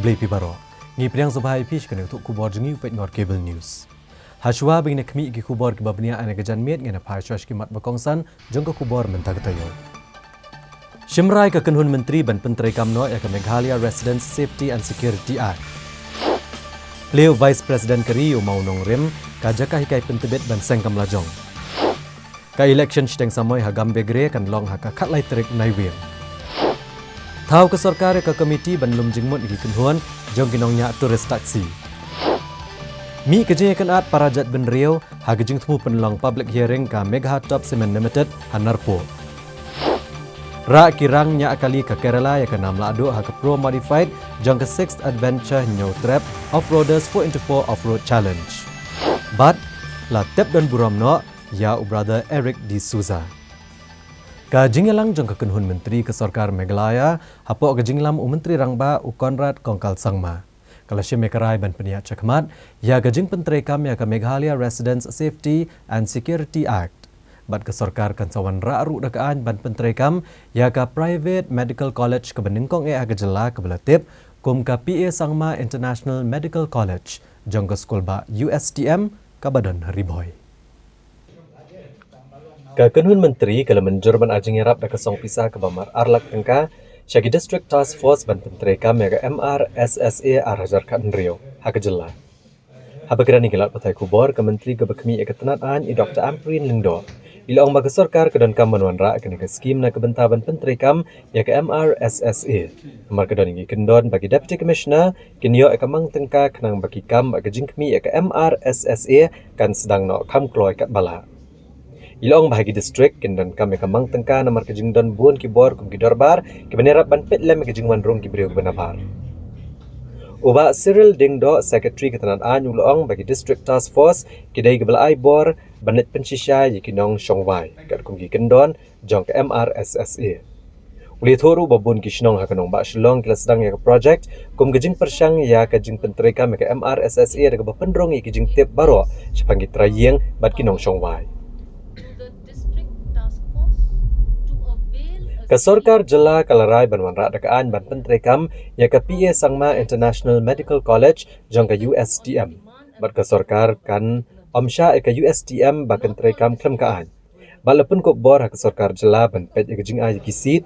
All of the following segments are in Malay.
Blay Pibaro. Ngi priang subhai pish kene untuk kubor jengi upet ngor cable news. Hashwa bing ne kmi ki kubor ki babnia ane gajan miet ngene phai shosh ki mat bakongsan jong ko kubor mentag tayo. Shimrai ka kanhun menteri ban pentrai kamno ya ka Meghalaya Residents Safety and Security Act. Leo Vice President Kari umau nong rim ka jaka hikai pentebet ban seng kamlajong. Ka election shteng samoy ha gambe gre kan long ha ka khatlai trik naiwir. Thau ke sarkar ke komiti ban lum jingmut gi kunhuan jong ginong nya turis taksi. Mi keje kan at parajat ben Riau ha gejing thmu penlong public hearing ka Megha Top Cement Limited Hanarpo. Ra kirang nya akali ke Kerala ya ke namla adu ha ke Pro Modified jong ke 6th Adventure New Trap Off-Roaders 4x4 Off-Road Challenge. But la tep dan buramno ya brother Eric D'Souza. Ka jinglang jong ka kunhun menteri ke sarkar Meghalaya hapo ka jinglam menteri rangba u Conrad Kongkal Sangma. Kala shemekarai ban peniat chakmat ya ka jing penteri kam ya ka Meghalaya Residents Safety and Security Act. Bat ke sarkar kan sawan ra ru dakaan ban penteri kam ya ka Private Medical College ke beningkong e aga jela ke belatip kum ka PA Sangma International Medical College jong ka skul ba USTM ka badan Riboy. Ka kanhun menteri kala menjurban ajing yarap da kasong pisah ke bamar arlak tengka syagi district task force ban penteri kam ya MRSSA arajar ka Rio ha kejela ha begrani gelat patai kubor ke menteri ke bekmi ya ketenat an i Dr. Amprin Lingdo ilong bagi sarkar ke dan kam manuan ra kena ke skim na kebentaban penteri kam ya ke MRSSA amar ke dan ingi kendon bagi deputy commissioner kinyo e kamang tengka kenang bagi kam bagi jingkmi ya ke MRSSA kan sedang no kam kloy kat bala. Ilong bahagi distrik kindan kami kamang tengka namar kejing don buon kibor kum kidorbar kebenerap ban petlem kejing wanrung kibriu benabar. Uba Cyril Dingdo secretary ketenan an ulong bagi district task force kidai gebel aibor banit pensisya yikinong shongwai kat kum kendon jong ke MRSSA. Uli thoru babun kishnong hakanong ba shlong kila sedang ya ke project kum kejing persyang ya kejing penteri kami ke MRSSA daga bapendrong kejing tip baro sepanggi trayeng bat kinong shongwai. Kasorkar jela kalarai banwan ra dakaan ban penteri kam ya ka PA Sangma International Medical College jong ka USTM. Bat kasorkar kan omsha ka USTM ba penteri kam klem kaan. Balapun ko bor ha kasorkar jela ban pet ya kejing ay kisit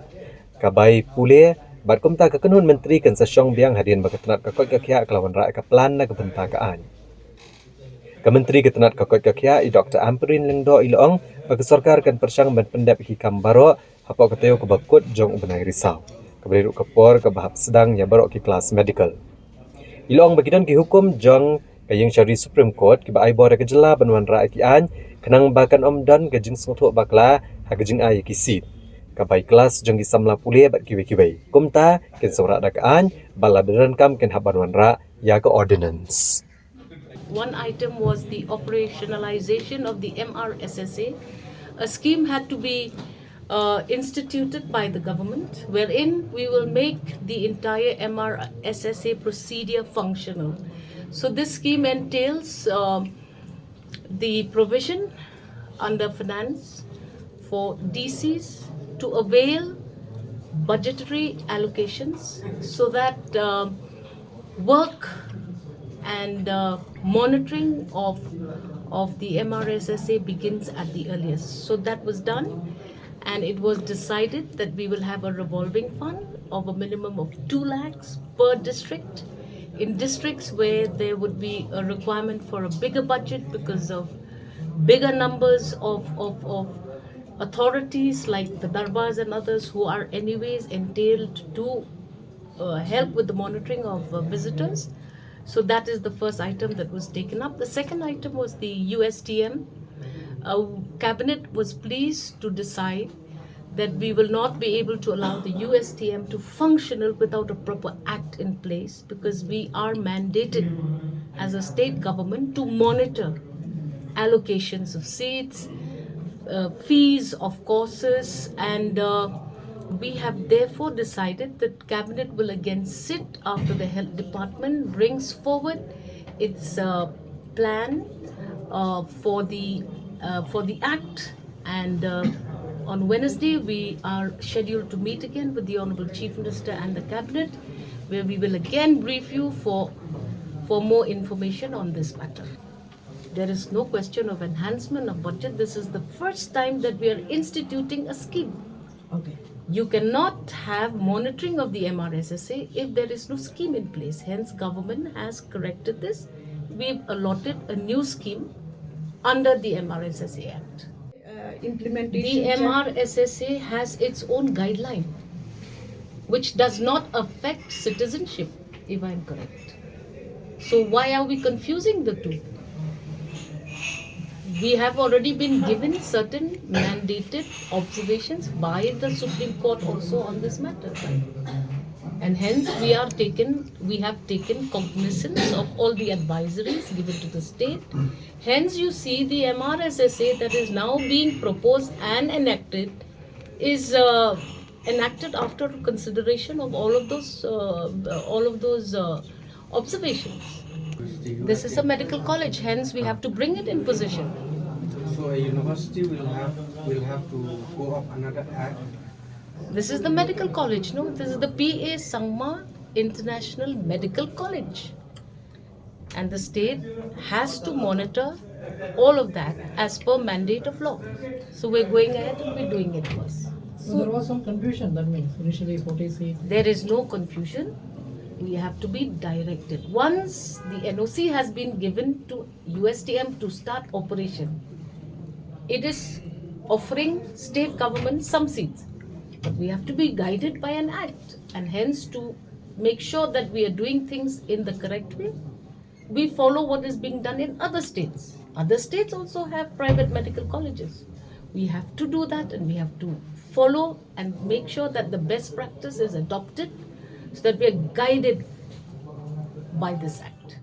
kabai pule bat kumta ka kanun menteri kan sa syong biang hadian ba ketenat ka koi ka kya kelawan ra ka plan na ka benta kaan. Kementeri ketenat ka koi ka kya i Dr. Amprin Lingdo ilong ba kasorkar kan persyang ban pendap hikam baro apa kateo ke bakut jong benai risau. Kebeli ruk kepor ke bahap sedang ya barok ki kelas medical. Ilong bagidan ki hukum jong kayeng syari Supreme Court ki ba ai bor ke jela banwan ra ki an kenang bakan omdan ke jing sungthuk bakla ha ke jing ai ki sit. Ka bai kelas jong ki samla pule bat ki bai. Kumta ken sora dak an bala beran kam ken habanwan ra ya ke ordinance. One item was the operationalization of the MRSSA. A scheme had to be instituted by the government, wherein we will make the entire MRSSA procedure functional. So this scheme entails the provision under finance for DCs to avail budgetary allocations so that work and monitoring of the MRSSA begins at the earliest. So that was done. And it was decided that we will have a revolving fund of a minimum of 2 lakhs per district. In districts where there would be a requirement for a bigger budget because of bigger numbers of authorities like the darbars and others who are anyways entailed to help with the monitoring of visitors. So that is the first item that was taken up. The second item was the USTM. Cabinet was pleased to decide that we will not be able to allow the USTM to functional without a proper act in place because we are mandated as a state government to monitor allocations of seats, fees of courses, and we have therefore decided that Cabinet will again sit after the Health Department brings forward its plan for the act, and on Wednesday we are scheduled to meet again with the Honorable Chief Minister and the Cabinet where we will again brief you for more information on this matter. There is no question of enhancement of budget. This is the first time that we are instituting a scheme. Okay. You cannot have monitoring of the MRSSA if there is no scheme in place. Hence, government has corrected this. We've allotted a new scheme under the MRSSA Act. Implementation. The MRSSA has its own guideline, which does not affect citizenship, if I'm correct. So why are we confusing the two? We have already been given certain mandated observations by the Supreme Court also on this matter. And hence we have taken cognizance of all the advisories given to the state. Hence you see the MRSSA that is now being proposed and enacted is enacted after consideration of all of those observations. This is a medical college, hence we have to bring it in position. So a university will have to go up another act. This is the medical college, no? This is the PA Sangma International Medical College. And the state has to monitor all of that as per mandate of law. So we're going ahead and we're doing it first. So there was some confusion, that means initially 40 seats. There is no confusion. We have to be directed. Once the NOC has been given to USTM to start operation, it is offering state government some seats. But we have to be guided by an act, and hence to make sure that we are doing things in the correct way, we follow what is being done in other states. Other states also have private medical colleges. We have to do that, and we have to follow and make sure that the best practice is adopted so that we are guided by this act.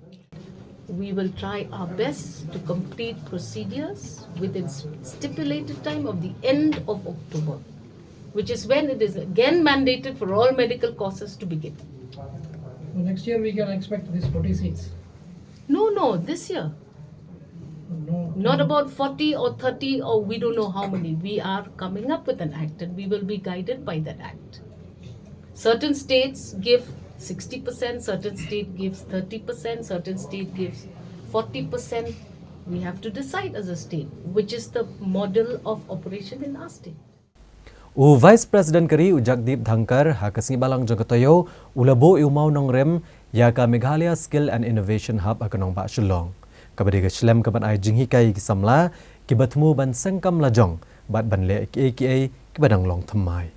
We will try our best to complete procedures within stipulated time of the end of October, which is when it is again mandated for all medical courses to begin. So next year we can expect these 40 seats. No, this year. No. Not about 40 or 30 or we don't know how many. We are coming up with an act and we will be guided by that act. Certain states give 60%, certain state gives 30%, certain state gives 40%. We have to decide as a state which is the model of operation in our state. U Vice President Kari Jagdeep Dhankar hakasngi balang jangkatoyo ulabo iumau nongrem ya ka Meghalaya Skill and Innovation Hub akanong ba Shillong. Kabadiga Shlem kaban ay jinghikai kisamla kibatmu ban sengkam lajong bat ban le AKA kibadang long thamai.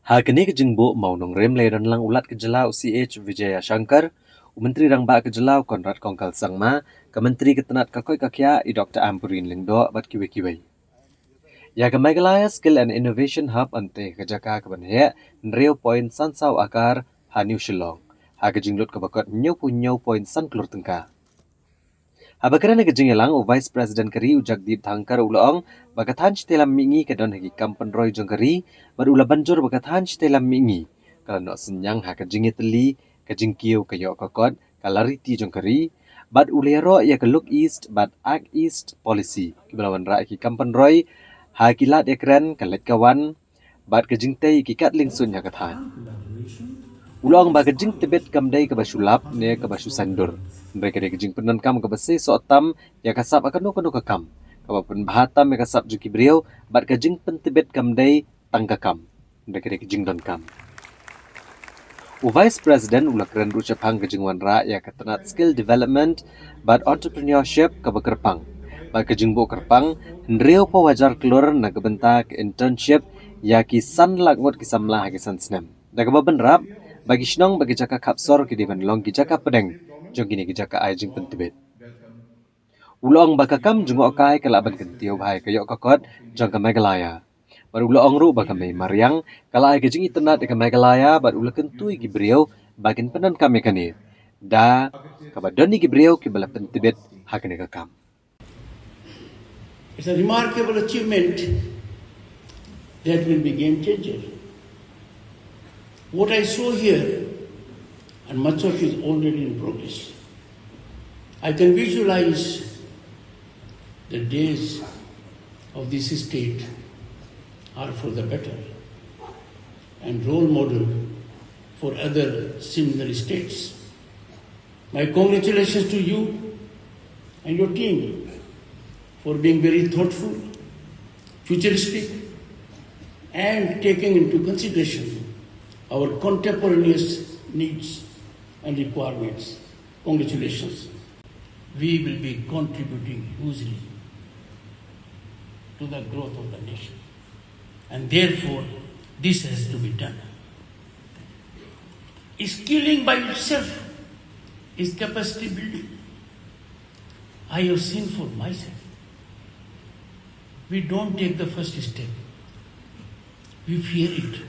Hakani ke jingbo mau nongrem le ran lang ulat ke jelau CH Vijaya Shankar Menteri Rang Ba ke jelau Konrad Kongkal Sangma ke Menteri Ketenat Kakoi Kakya I Dr. Ampurin Lingdo bat kiwe-kiwe. Ya ke Meghalaya Skill and Innovation Hub ante ke jaka ke banhe nreo point sansau akar haniu Shillong. Ha ke jinglut ke bakot nyau point san klur tengka. Habakran ke jingelang Vice President Kari Jagdeep Dhankar ulong bakatan telam mingi ke don hagi kampan roy jongkari barula banjur bakatan telam mingi kalau nak senyang ha ke jingeteli ke jingkiu ke yok kokot kalariti jongkari bad ulero ya ke look east bad act east policy ke belawan ra ki kampan roy ha kilat ekran kalet kawan bad ke jingtei ki kat lingsun ya kathan ulong ba ke jing tebet kamdai ke basulap ne ke basu sandur mereka de jing penan kam ke base sotam ya kasap akan no kam kapan bahatam ya kasap juki beliau bat ke jing pen tebet kamdai tangka kam mereka de jing don kam Vice President ula keren rucapang ke jingwan ra ya ketenat skill development bat entrepreneurship ke bekerpang bat ke jingbo kerpang ndreo po wajar keluar na kebentak internship ya ki san lagngot ki samla ki san snem da ke benrap bagi snong bagi jaka kapsor ki diban long ki jaka pedeng jong kini ki jaka ai jing pen tibet ulong bakakam jungo kai kalaban kentio bhai kayok kokot jong ke Meghalaya baru ulong ru bakamai mariang kala ai ke jing itnat ke Meghalaya bat ula kentui ki brio bagin penan kami kani da kabadoni ki brio ki bala pen tibet hakane kakam. It's a remarkable achievement that will be game changer. What I saw here, and much of it is already in progress, I can visualize the days of this state are for the better and role model for other similar states. My congratulations to you and your team for being very thoughtful, futuristic, and taking into consideration our contemporaneous needs and requirements. Congratulations. We will be contributing hugely to the growth of the nation. And therefore, this has to be done. Skilling by itself is capacity building. I have seen for myself. We don't take the first step. We fear it.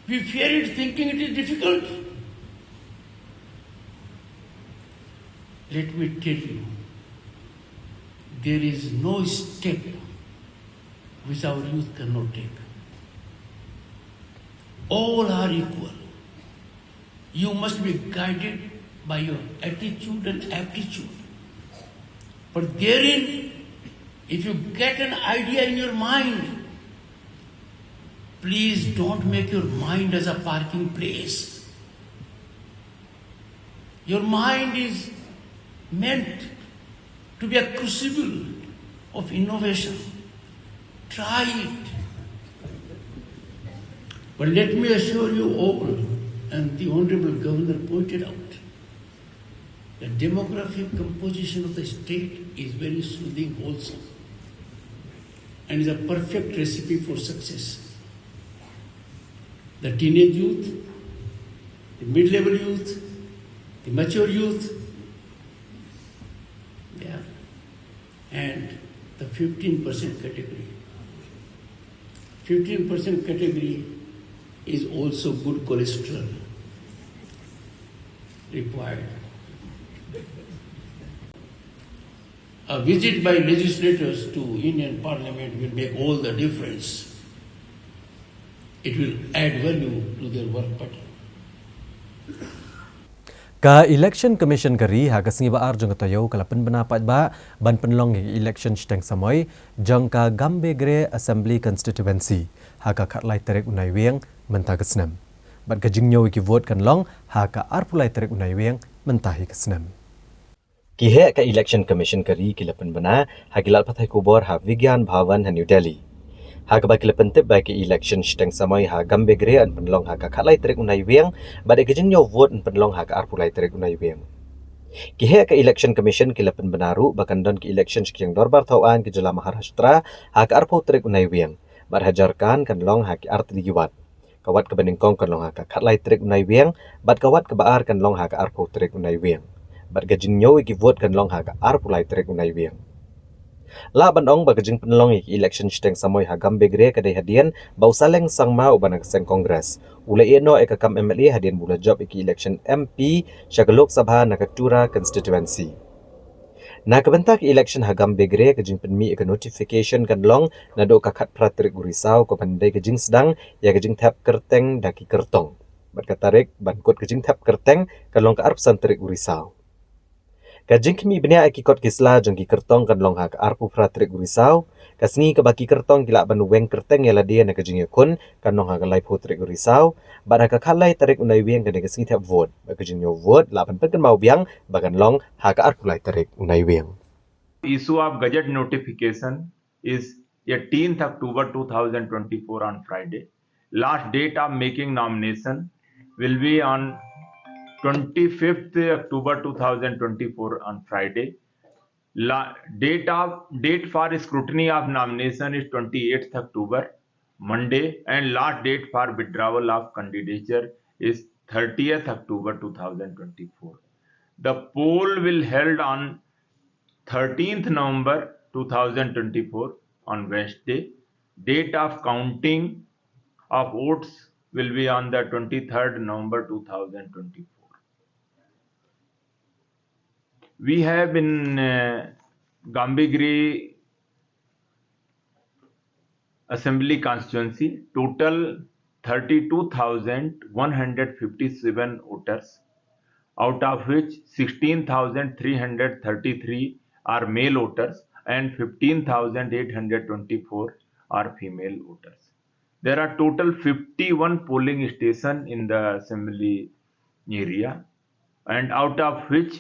We fear it thinking it is difficult. Let me tell you, there is no step which our youth cannot take. All are equal. You must be guided by your attitude and aptitude. But therein, if you get an idea in your mind, please don't make your mind as a parking place. Your mind is meant to be a crucible of innovation. Try it. But let me assure you all, and the Honorable Governor pointed out, the demographic composition of the state is very soothing, wholesome, and is a perfect recipe for success. The teenage youth, the mid-level youth, the mature youth, and the 15% category. 15% category is also good cholesterol required. A visit by legislators to Indian Parliament will make all the difference. It will add value to their work pattern. Ka election commission kari ha kasingi ba arjong tayo kala pendapat ba ban penlong election steng samoy jong ka Gambegre Assembly constituency ha ka khatlai terek unai weng mentah kesnem. Bat ka jingnyo ki vote kan long ha ka arpulai terek unai weng mentahi kesnem. Kihe ka election commission kari kila penbana ha kilal pathai kubor ha Vigyan Bhavan ha New Delhi. Ha ka bakil pentip bagi election steng samai ha Gambegre an penlong ha ka khatlai terek unai weng bat ka jingnyo vote an penlong ha ka arpulai terek unai weng. Kihe ka election commission kila penbenaru bakan don ki election sekiang dorbar tauan ke Jela Maharashtra ha ka arpo terek unai weng. Bat hajarkan kan long ha ki arti giwat. Kawat ke beningkong kan long ha ka khatlai terek unai weng bat kawat ke baar kan long ha ka arpo terek unai weng. Bat ka jingnyo ki vote kan long ha ka arpulai terek unai weng. La bandong bagajing penlong election steng samoy ha Gambegre kadai hadian bau saleng sangma uban seng kongres ule eno ekakam MLA hadian bula job iki election MP Shagalok Sabha Nakatura constituency na kebentak election ha Gambegre kajing penmi ek notification kan long na do kakat pratrik Urisau ko pandai kajing sedang ya kajing tap kerteng daki kertong bat katarik bankot kajing tap kerteng kan long ka arp santrik Urisau. Kajing kami benia ekikot kisla jengki kertong kan long ha ka arpu pratrik Urisau kasni ka baki kertong gila ban weng kerteng yala dia na kajing yakun kan long ha ka lai putrik Urisau bat ha ka khalai tarik unai weng kan kasni tap vote ba kajing yo vote la ban pen mau biang bagan long ha ka arpu lai tarik unai weng. Issue of Gazette notification is 18th October 2024 on Friday. Last date of making nomination will be on 25th October 2024 on Friday. Date for scrutiny of nomination is 28th October, Monday, and last date for withdrawal of candidature is 30th October 2024. The poll will held on 13th November 2024 on Wednesday. Date of counting of votes will be on the 23rd November 2024. We have in Gambegre Assembly constituency total 32,157 voters, out of which 16,333 are male voters and 15,824 are female voters. There are total 51 polling stations in the assembly area, and out of which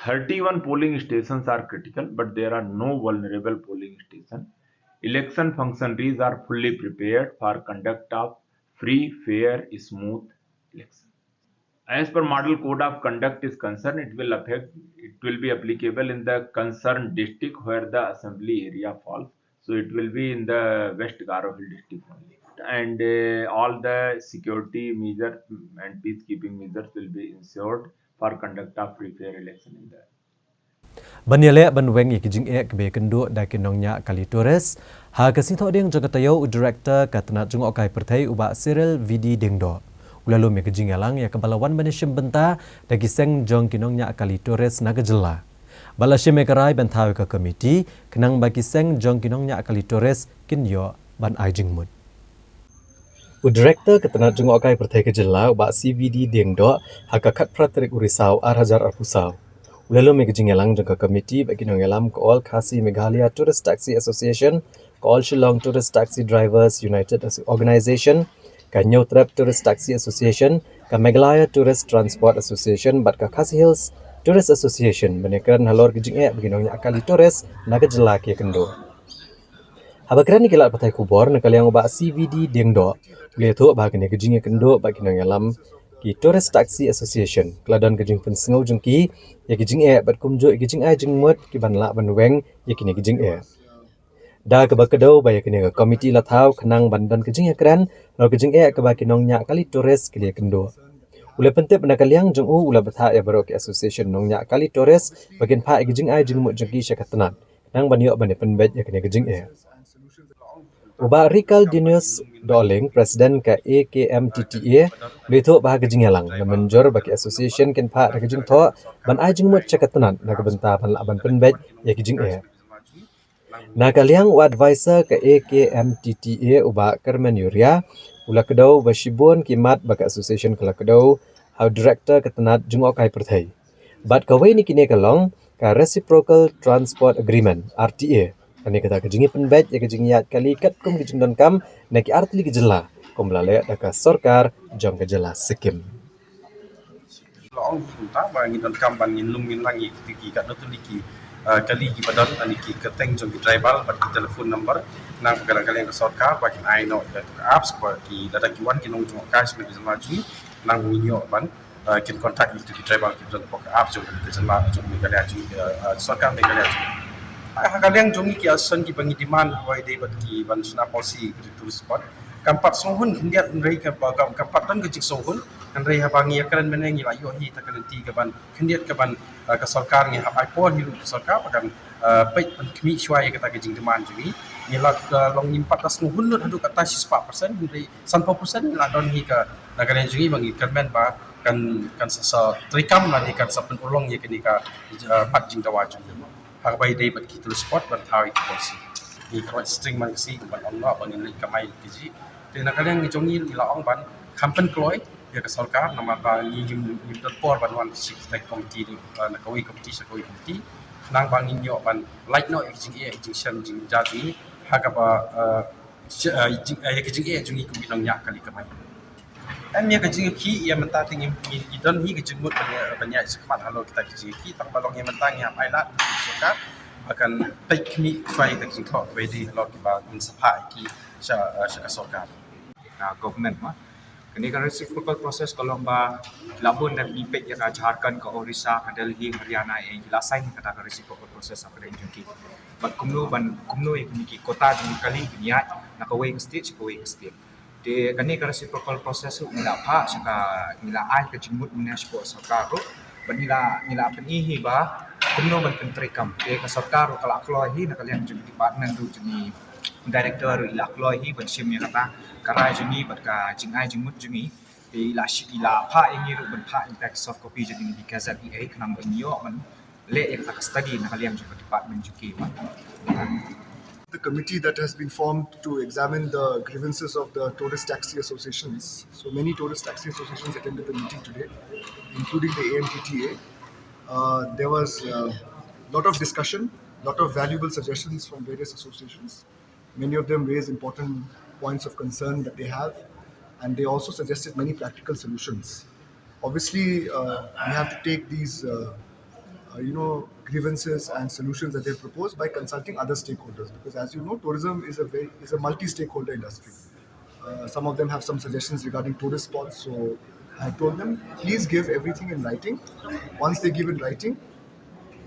31 polling stations are critical, but there are no vulnerable polling stations. Election functionaries are fully prepared for conduct of free, fair, smooth election. As per model code of conduct is concerned, it will be applicable in the concerned district where the assembly area falls. So it will be in the West Garo Hill district only. And all the security measures and peacekeeping measures will be ensured for conduct of free fair election in the Banyale banweng ikijing be kendo da kinongnya kali Torres ha kasing thodeng jagatayo director katna jung okai perthai uba Cyril Vidi Dengdo ulalo me kijing alang ya kebalawan banishim benta da giseng jong kinongnya kali Torres nagajela balashe me karai benthaw ka committee kenang bagi seng jong kinongnya kali Torres kinyo ban aijing mut Director katna jung okai perthai kejela uba CVD Dengdo ha ka khat pratrik urisau arhajar arpusau Ulalo megajingelang jangka komiti bagi nongelam All Khasi Meghalaya Tourist Taxi Association, All Shillong Tourist Taxi Drivers United Organisation, Kanyo Trap Tourist Taxi Association, ka Meghalaya Tourist Transport Association, bat ka Khasi Hills Tourist Association, benekaran halor gijing bagi nongnya akali Torres naga jelak ya kendo. Habakran ni kelat patai kubor nakaliang uba CVD Dengdo, leto bahagane gijing kendo bagi nongelam ki Tourist Taxi Association keladan gijing pensengau jengki ya gijing bat kumjo gijing jing mut ki banla banweng ya kini gijing da ke bakedau baya kini ke komiti lathau kenang bandan gijing kran lo gijing ke baki nongnya kali Torres kili kendo ule pentep nakaliang jeng ula batha ya baro ki association nongnya kali Torres bagian pha gijing jing mut jengki syakatnan nang banyo bane penbet ya kini gijing Uba Rikal Dinius Doling, Presiden ke AKMTTA, beto bah gejingelang, menjor bagi association ken pak gejing tho, ban ajing mut cakatanan, naga benta ban laban penbet ya gejing Nakaliang wa advisor ke AKMTTA uba Kerman Yuria, ula kedau basibun kimat bagi association kala kedau, how director ketenat jungokai perthai. Bat kawai ni kini kalong, ka Reciprocal Transport Agreement, RTA, Kani kata kejingi penbet ya kejingi yat kali kat kum kejing don kam neki artli kejela kum lalek daka sorkar jong kejela Sikkim. Laong punta bangin don kam bangin lungin langi tiki kat notu diki kali ki padon aniki keteng jong ki tribal bat ki telefon number nang kadang-kadang ke sorkar bagi ai no ke apps ki data ki wan ki nong jong kas me kejela ji nang minyo ban kin kontak ki tribal ki don ke apps jong kejela jong mi kali aji sorkar me kali aji Hakaliang jongi ki asan ki bangi demand wai dei bat ki ban suna policy ki tourist spot kampat sohun hindiat nrei ka kampat dan ke jik sohun nrei ha bangi akaran menengi la yo hi takalan ti ka ban hindiat ka ban ka sarkar ngi ha ai pon hiru sarkar padan pait ban kmi shwai ka ta ke jing demand jongi ni la long impat tas sohun lut hadu kata 4% nrei 100% la don hi ka nagaran jongi bangi kermen ba kan sa trikam la ni kan sa pen ulong ye kini ka pat jing dawa jongi Pakai day bat kita spot bat tahu itu polisi. Ni kalau string man si bat Allah bangin ni kamai kiji. Jadi nak kalian ni jongi ni laong ban kampen kloy ya ke sarkar nama ba ni dot por ban wan sik tek komiti ni nak kawi komiti sakoi komiti. Nang bangin yo ban like no jing jing jing jadi haga ba jing jing jongi komiti nang yak kali kamai. Emnya kejing ki ia mentah tinggi idon hi kejing mut banyak sekemat halo kita kejing ki tak balong yang mentang yang ailat suka akan take me try the kejing kok wedi halo kita mensapai ki sya soka government mah kini kan reciprocal process kalau ba labun dan impek yang Jharkhand ke Orissa ke Delhi Haryana yang jelasain kata reciprocal process apa yang jengki bat kumno yang ki kota jeng kali niat nak away ke state di kani ka reciprocal process nila pa saka nila ai ka jimut municipal sarkar ro nila penihi ba kumno ban kentrikam de ka sarkar ro kala klohi na kalian jeng department ro jeni director ila klohi ban sim ya kata karai jeni bat ka jingai jimut jeni de ila pa ingi ro ban pa in text soft copy jeni di KZEA kanam ban yo man le ya ka study na kalian jeng department juki man the committee that has been formed to examine the grievances of the tourist taxi associations. So many tourist taxi associations attended the meeting today, including the AMTTA. There was a lot of discussion, lot of valuable suggestions from various associations. Many of them raised important points of concern that they have, and they also suggested many practical solutions. Obviously, we have to take these grievances and solutions that they propose by consulting other stakeholders, because as you know, tourism is a multi-stakeholder industry. Some of them have some suggestions regarding tourist spots, so I told them, please give everything in writing. Once they give in writing,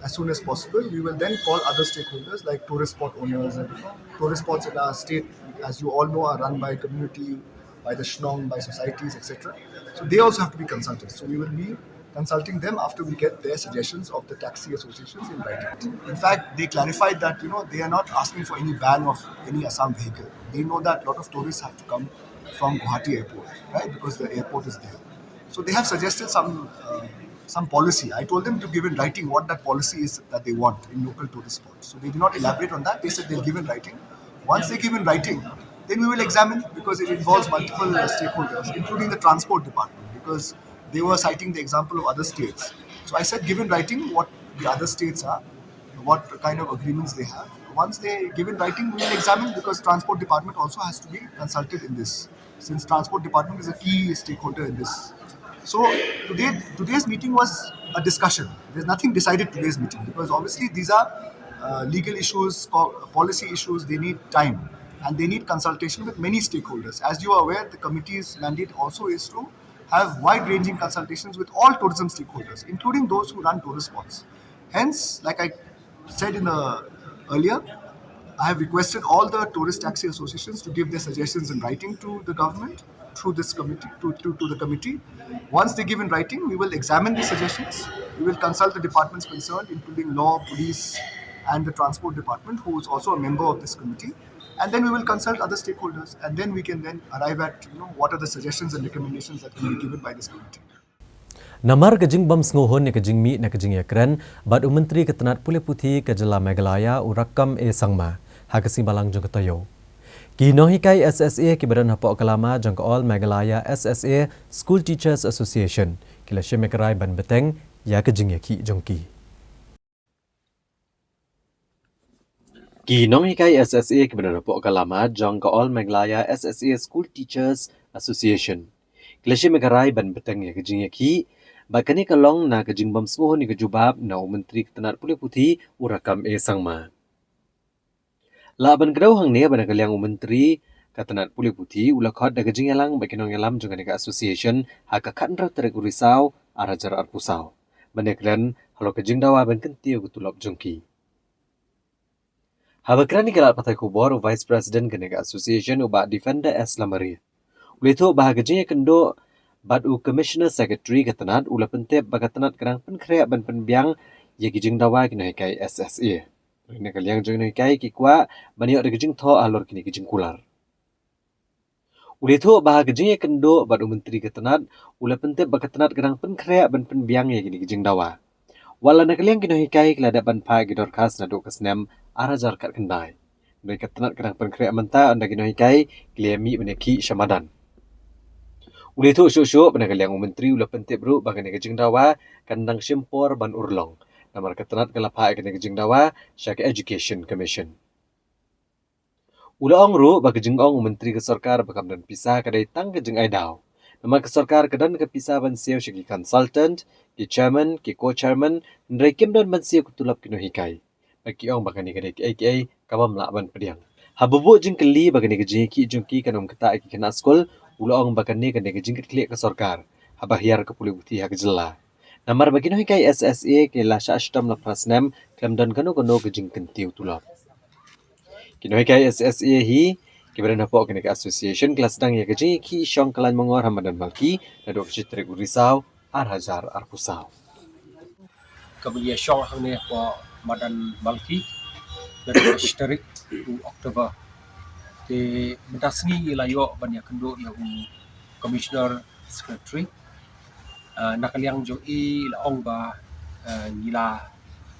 as soon as possible, we will then call other stakeholders like tourist spot owners. And tourist spots in our state, as you all know, are run by community, by the Shnong, by societies, etc. So they also have to be consulted. So we will be consulting them after we get their suggestions of the taxi associations in writing. In fact, they clarified that they are not asking for any ban of any Assam vehicle. They know that a lot of tourists have to come from Guwahati airport, right? Because the airport is there. So they have suggested some policy. I told them to give in writing what that policy is that they want in local tourist spots. So they did not elaborate on that. They said they'll give in writing. Once they give in writing, then we will examine, because it involves multiple stakeholders, including the transport department, because they were citing the example of other states. So I said, give in writing what the other states are, what kind of agreements they have. Once they give in writing, we will examine, because transport department also has to be consulted in this, since transport department is a key stakeholder in this. So today's meeting was a discussion. There's nothing decided today's meeting, because obviously these are legal issues, policy issues. They need time and they need consultation with many stakeholders. As you are aware, the committee's mandate also is to have wide-ranging consultations with all tourism stakeholders, including those who run tourist spots. Hence, like I said earlier, I have requested all the tourist taxi associations to give their suggestions in writing to the government through this committee, to the committee. Once they give in writing, we will examine the suggestions. We will consult the departments concerned, including law, police, and the transport department, who is also a member of this committee. And then we will consult other stakeholders, and then we can then arrive at what are the suggestions and recommendations that can be given by this committee. Namar kejing bam sngohon ne kejing mi ne kejing yakren bad Menteri Ketenat Pulih Putih Kejela Meghalaya urakam sangma hakasi balang jong ketoyo. Ki nohikai SSA ki badan hapok kelama jong all Meghalaya SSA School Teachers Association kila shemekerai ban beteng ya kejing yaki jongki. Ki nohikai SSA ki badan hapok kelama jong all Meghalaya SSA School Teachers Association kila shemekerai ban beteng ya kejing yaki. Bakani kalong na kejing bam sngohon ni kejubab na Menteri Ketenat Pulih Putih urakam sangma. Laban kedau hang ni bana kaliang Menteri Ketenat Pulih Putih ulakhat da kejing yalang bakinong yalam jong ka association haka kanra terek urisau arajar arpusau. Banekran halo kejing dawa ban kentiu gutulok jongki. Habakrani kalat patai kubor Vice President Genega Association uba Defender S Lamari. Ulito bah kejing kendo Badu Commissioner Secretary Ketenat ula pentep bagatenat kerang penkrea ban penbiang ye kijing dawa kini kai SSA. Ini kaliang jeng kai kikwa baniok de kijing tho alor kini kijing kular. Ulito bah kijing ye kendo badu Menteri Ketenat ula pentep bagatenat kerang penkrea ban penbiang ye kini kijing dawa. Wala na kaliang kini kai kelada ban pa gidor khas na do kesnem arajar kat kendai. Dari Ketenat kerang penkrea menta anda kini kai kliami beneki Syamadan. Ulito syuk-syuk pada kaliang Menteri ula pentip bro bagani kejing dawa kandang Shimpor ban Urlong. Namar Ketenat kalapai kena kejing dawa Syaki Education Commission. Ula ong ru bagajing ong Menteri Kesorkar bakam dan pisah kadai tang kejing aidau. Namar Kesorkar kedan kepisah ban siau syaki consultant, ki chairman, ki co-chairman, ndrai kim dan ban siau kutulap kino hikai. Bagi ong bagani kadai ki AKA kamam lak ban pediang. Habubu jing keli bagani kejing ki jungki kanom keta ki kena skol ula ong bakani kena kejing klik Kesorkar. Habahiar ke Pulih Putih hakjela. Namar bagi noi kai SSA ke la syashtam la prasnem klem dan kano kejing kentiu tulap. Kinoi kai SSA hi ke badan hapok kena association kelas sedang ya kejing ki syong kelan mengor Hamadan Malki na dok citrik urisau arhajar arpusau. Kemudian syong hangni po Madan Malki dari Historik Oktober di mentasni ilayo banyak kendo yang Commissioner Secretary nakaliang jo laong ba ngila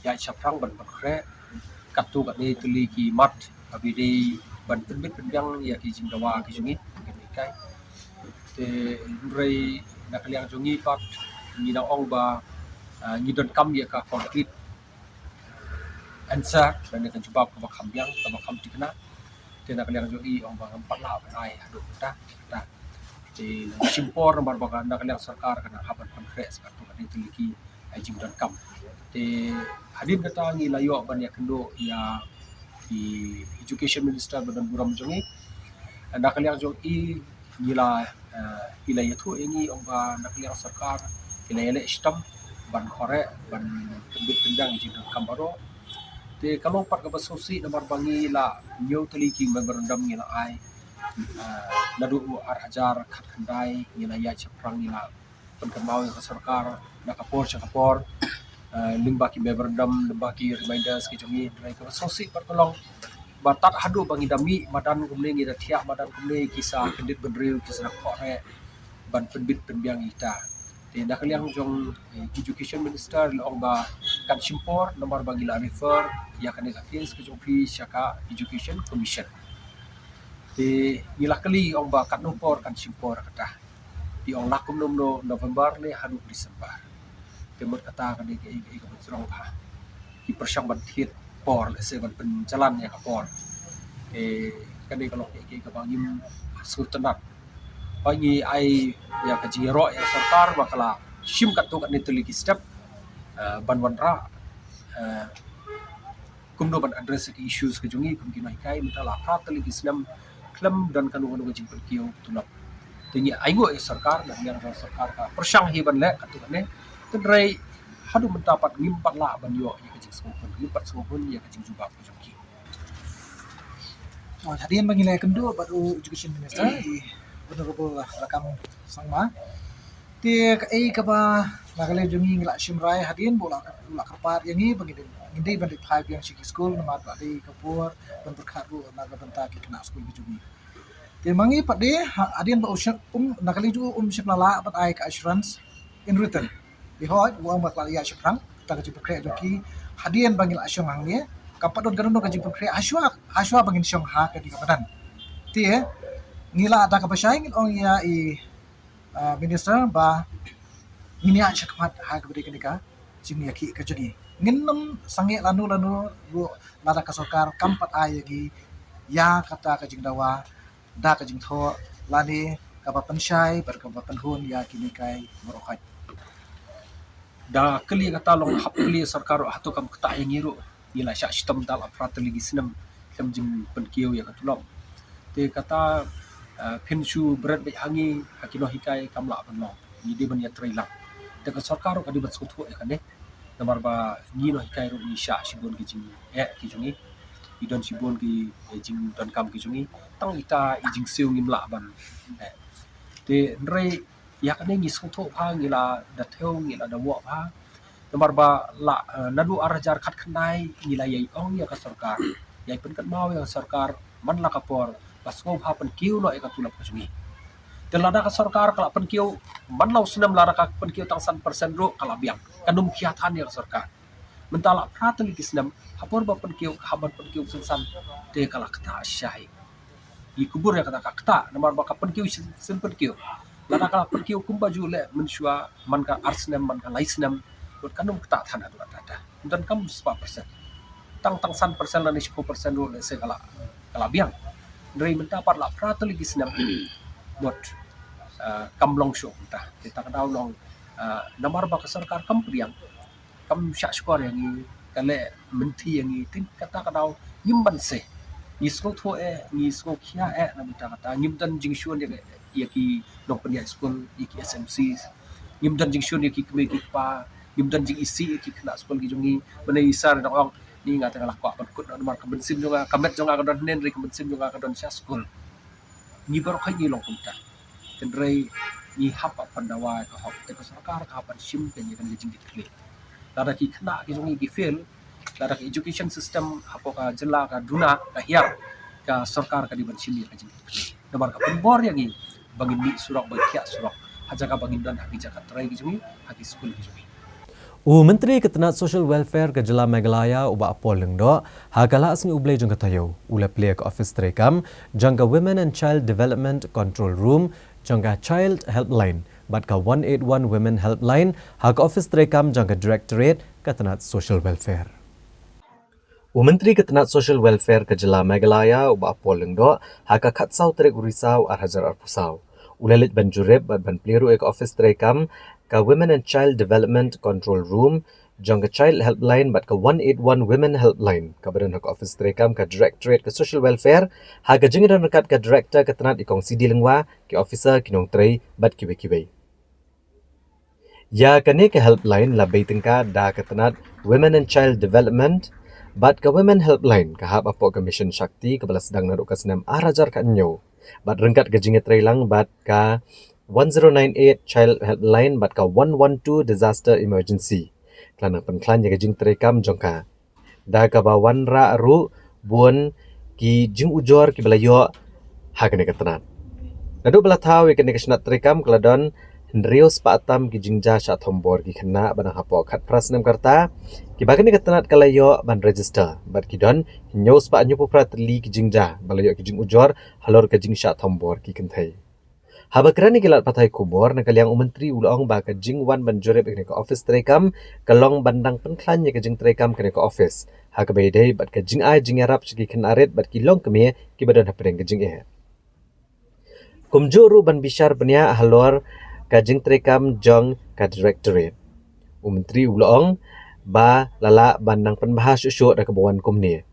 ya chaprang ban bakre katu kat ni tuli ki mat abidi ban penbit penjang ya ki jingdawa ki jungi kai te rei nakaliang jungi pat ni laong ba ni don kam ya ka concrete answer dan kan cuba ka bakambiang ka bakam tikna te nak liang jo i ong ba empat la ai adu ta ta di simpor nomor ba nak liang sarkar kana haban pankres ka tu kan tiliki ai jim dan kam te hadin kata ngi layo ban ya kendo ya di education minister badan buram jongi nak liang jo i nila ila yatu ini ong ba nak liang sarkar ila ele stam ban khore ban tembit tendang jim dan kam baro te kalau pat ka basosi nomor bangi la nyo teliki berendam ngila ai nadu ar hajar khat khandai ngila ya chaprang ngila penkemau yang sarkar nak kapor limbaki berendam limbaki reminders ki jongi drai ka basosi pat tolong batat hadu bangi dami madan kumne ngi dathia madan kumne kisah kendit benriu kisah khore ban penbit penbiang ita te nak liang jong education minister long ba kan simpor nomor bagi la refer ya kan ka case ke jong fi syaka education commission te ilah kali ong ba kan nopor kan simpor kata di ong lakum no November le hanu Desember te mot kata kan ke ka serong ba ki persyang ban thiet por le se ban pen jalan ya ka por kan kalau ke bangim sultanat bagi ai ya kajiro ya sarkar bakala shim kat tu kat ni teliki step ban wanra kumdo ban address ki issues ke jungi kum kinai kai mitala pra teliki snam klam dan kanu kanu jing perkiu tulap tingi aigo ya sarkar dan yang sarkar ka persyang hi ban le kat tu ne tendrai hadu mendapat ngimpat la ban yo ya kajing sokon ngimpat sokon ya kajing juga ke jungi Hadian mangilai kendo baru education minister Honorable Rakam Sangma. Ti kai ka ba nakale jungi ngla shimrai hadin bola kapar yang ni bagi ngindai bandit phai piang siki school namat ba dei kapur ban berkharu naga banta ki kena school bi jungi. Ti mangi pade hadin ba usyak nakale ju shiplala bat ai ka assurance in written. Bihoi uang bat la ya shiprang ta ka jipu kre joki hadin bangil asyong hang ni kapadot ganon ka jipu kre aswa bangin syong ha ka di kapadan. Ti ngila ada kapasyaing ong ya minister ba ngini a syakmat ha kabri kenika jing yaki ka juni nginnem sange lanu ru lada ka sarkar kampat ayagi ya kata ka jing dawa da ka jing tho lani ka ba pensyai ber ka ba penhun ya kini kai merokat da kali kata long hap kali sarkar hatu kam kata yang ngiru ila syak sistem dal aprat lagi senam kam jing penkiu ya katulong te kata penshu berat be hangi hakino hikai kamla banlo ni de ban yatrai lang te ka sarkar ka di bat suthu ya kan ne namar ba ni no hikai ro ni sha sibon ki jing ki jungi idon sibon ki jing don kam ki jungi tang ita ijing seu ngim la ban te nrei ya kan ni suthu pha ngila da theu ngila da wo pha namar ba la nadu arajar khat khandai ngila yai ong ya ka sarkar yai pen kat mau ya sarkar man la kapor pasco ha pen kiu no e ka tulap ka jungi telada ka sarkar kala pen kiu man lau senam lara ka pen kiu tang 100% ro kala biang kanum khiatan ya sarkar mentala prateli kisnam hapor ba pen kiu haban pen kiu san te kala kata syai i kubur ya kata kata namar ba ka pen kiu sen pen kiu lada kala pen kiu kum baju le mensua man ka arsnam man ka laisnam dot kanum kata than adu ada dan kam 100% tang 100% la ni 10% ro le se kala biang dari mendapat la prateli kisnam bot kamlong show ta kita kadau long namar ba ka sarkar kam priang kam syak skor yang ni kale menti yang ni tin kata kadau nyimban se ni sko tho ni sko khia na mita kata nyimdan jingshon ya ki nong penya school ki SMC nyimdan jingshon ya ki kme ki pa nyimdan jing isi ki kena school ki jungi bane isar dong ni ngata kalah kwa berkut nomor kebensin juga kamet juga kadon nen ri kebensin juga kadon sya school ni baru kai ni long kunta tendrai ni hapa pandawa ka hop te ka sarkar ka pan sim ke ni kan jing dikle lada ki kena ki jungi ki fail lada ki education system hapo ka jela ka duna ka hiar ka sarkar ka di ban sim ka jing dikle nomor ka penbor yang ni bangin ni surok bakia surok haja ka bangin dan haki jakat trai ki jungi haki school ki jungi Menteri Ketenat Social Welfare ke Jela Meghalaya uba apol lengdo hagala asing ublay jang katayo ula play ke office trekam jangka Women and Child Development Control Room jangka Child Helpline bat ka 181 Women Helpline hak office trekam jangka Directorate Ketenat Social Welfare Menteri Ketenat Social Welfare ke Jela Meghalaya uba apol lengdo haka katsau trek urisau hajar arpusau. Ulelit banjurib ban pliru ek office trekam ka Women and Child Development Control Room jong ka Child Helpline bat ka 181 Women Helpline ka badan hak office trekam ka Directorate ke Social Welfare haka jengidan rekat ka Director Ketenat ikong Sidi Lengwa ke officer kinong trei bat kiwe-kiwe. Ya kane ke helpline labai tingka da ketenat Women and Child Development bat ke Women Helpline ke hab apo ke Mission Shakti ke balas sedang naruk ke senam arajar ka nyo bat rengkat ke jinget trailang bat ka 1098 Child Helpline bat ka 112 Disaster Emergency kelana penklan ya ke jing trekam jongka da ka bawan ra ru buan ki jing ujor ki belayo ha kane ketenat Nadu bala tahu ikan kesnat trekam keladon Hendrius Paatam ki jingja sya thombor ki kena banang hapo khat prasnam karta ki bagani ketenat kalayo ban register bat ki don nyos pa nyu puprat li ki jingja balayo ki jing ujor halor ke jing sya thombor ki kenthai haba kerani kilat patai kubor na kaliang menteri ulong ba ka jing wan banjore ke office trekam kalong bandang penklan ye ke jing trekam ke office ha ka beidai bat ka jing ai jing arab segi ken aret bat ki long keme ki badan hapeng ke jing e Kumjuru ban bishar benia halor kajing trekam jong ka directorate. Menteri ulong ba lala bandang penbahas usyo da kebawan kumni.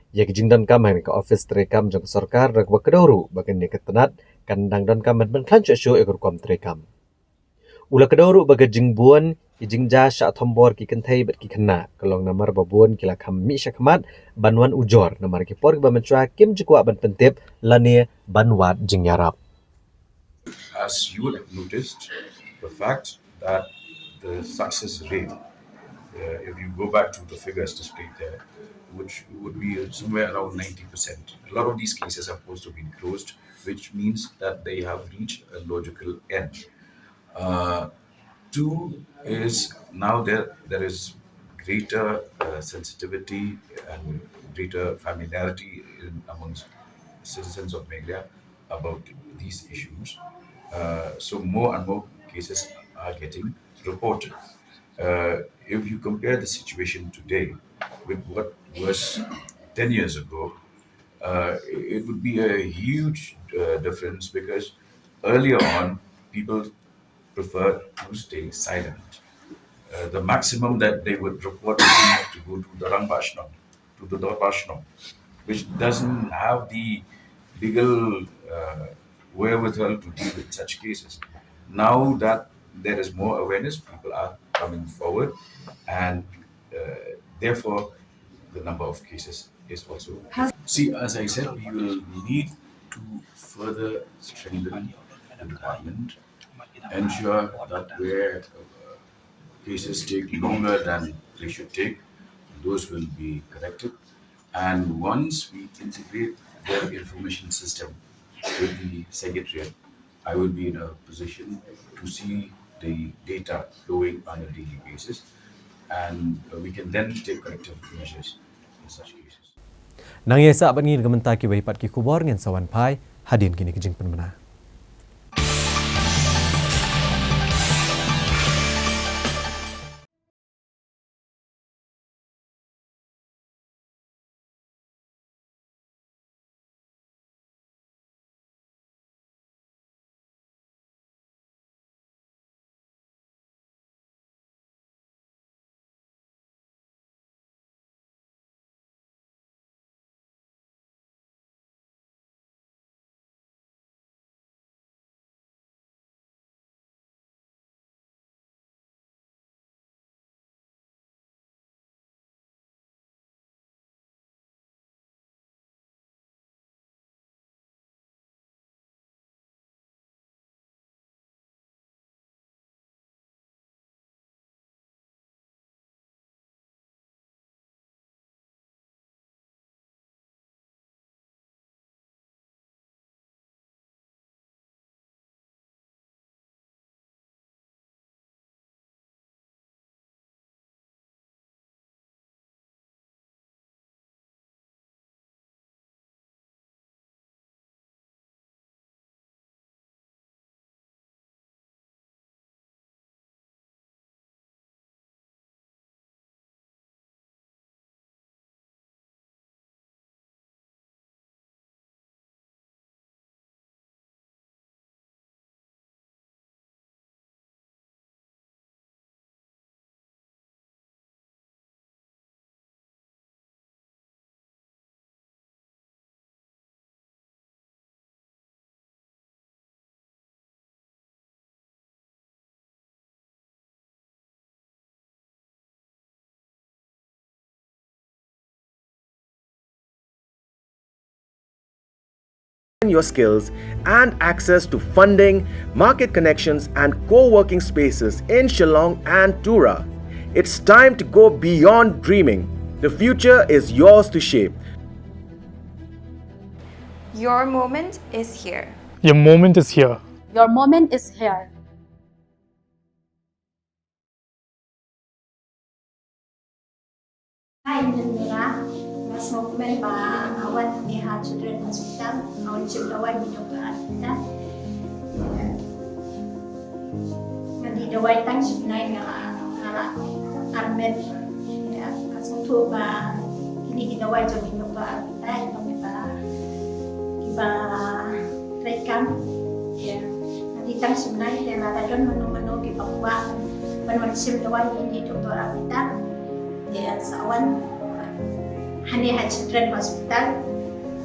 Ya kajing dan kam ka office trekam jong sarkar da kedoru bagan ne ketenat kandang dan kam ban klan usyo ekor kom trekam. Ula kedoru bagajing buan kijing ja sya thombor ki kenthai bat ki kena kalong namar babun kila kam mi syakmat banwan ujor namar ki por ba mentra kim jukwa ban pentip lane banwat jing yarap. As you would have noticed, the fact that the success rate, if you go back to the figures displayed there, which would be somewhere around 90%. A lot of these cases are supposed to be closed, which means that they have reached a logical end. Two is now there is greater sensitivity and greater familiarity amongst citizens of Meghalaya about these issues. So more and more cases are getting reported. If you compare the situation today with what was 10 years ago, it would be a huge difference because earlier on, people preferred to stay silent. The maximum that they would report would be to go to the Rangbashnam, to the Darbashnam, which doesn't have the legal wherewithal to deal with such cases. Now that there is more awareness, people are coming forward, and therefore the number of cases is also. See, as I said, we will need to further strengthen the department, ensure that where cases take longer than they should take, those will be corrected. And once we integrate their information system with the secretariat, I will be in a position to see the data flowing on a daily basis, and we can then take corrective measures in such cases. Nang yesa bangin gementar ki wahipat ki kubor ngen sawan pai hadin kini kejing penmena. your skills and access to funding, market connections, and co-working spaces in Shillong and Tura. It's time to go beyond dreaming. The future is yours to shape. Your moment is here. Your moment is here. Your moment is here. Hi, Nandira. Mas movement pa awat ni Ha Children Hospital. Awan ciptawai di dokter kita. Nanti dawai tang sebenarnya ngala armet. Ya, mas untuk ba ini kita dawai jadi dokter kita kita rekam. Ya, nanti tang sebenarnya yang ada don menu-menu kita buat penuh ciptawai di dokter kita. Ya, sawan Hani Ha Children Hospital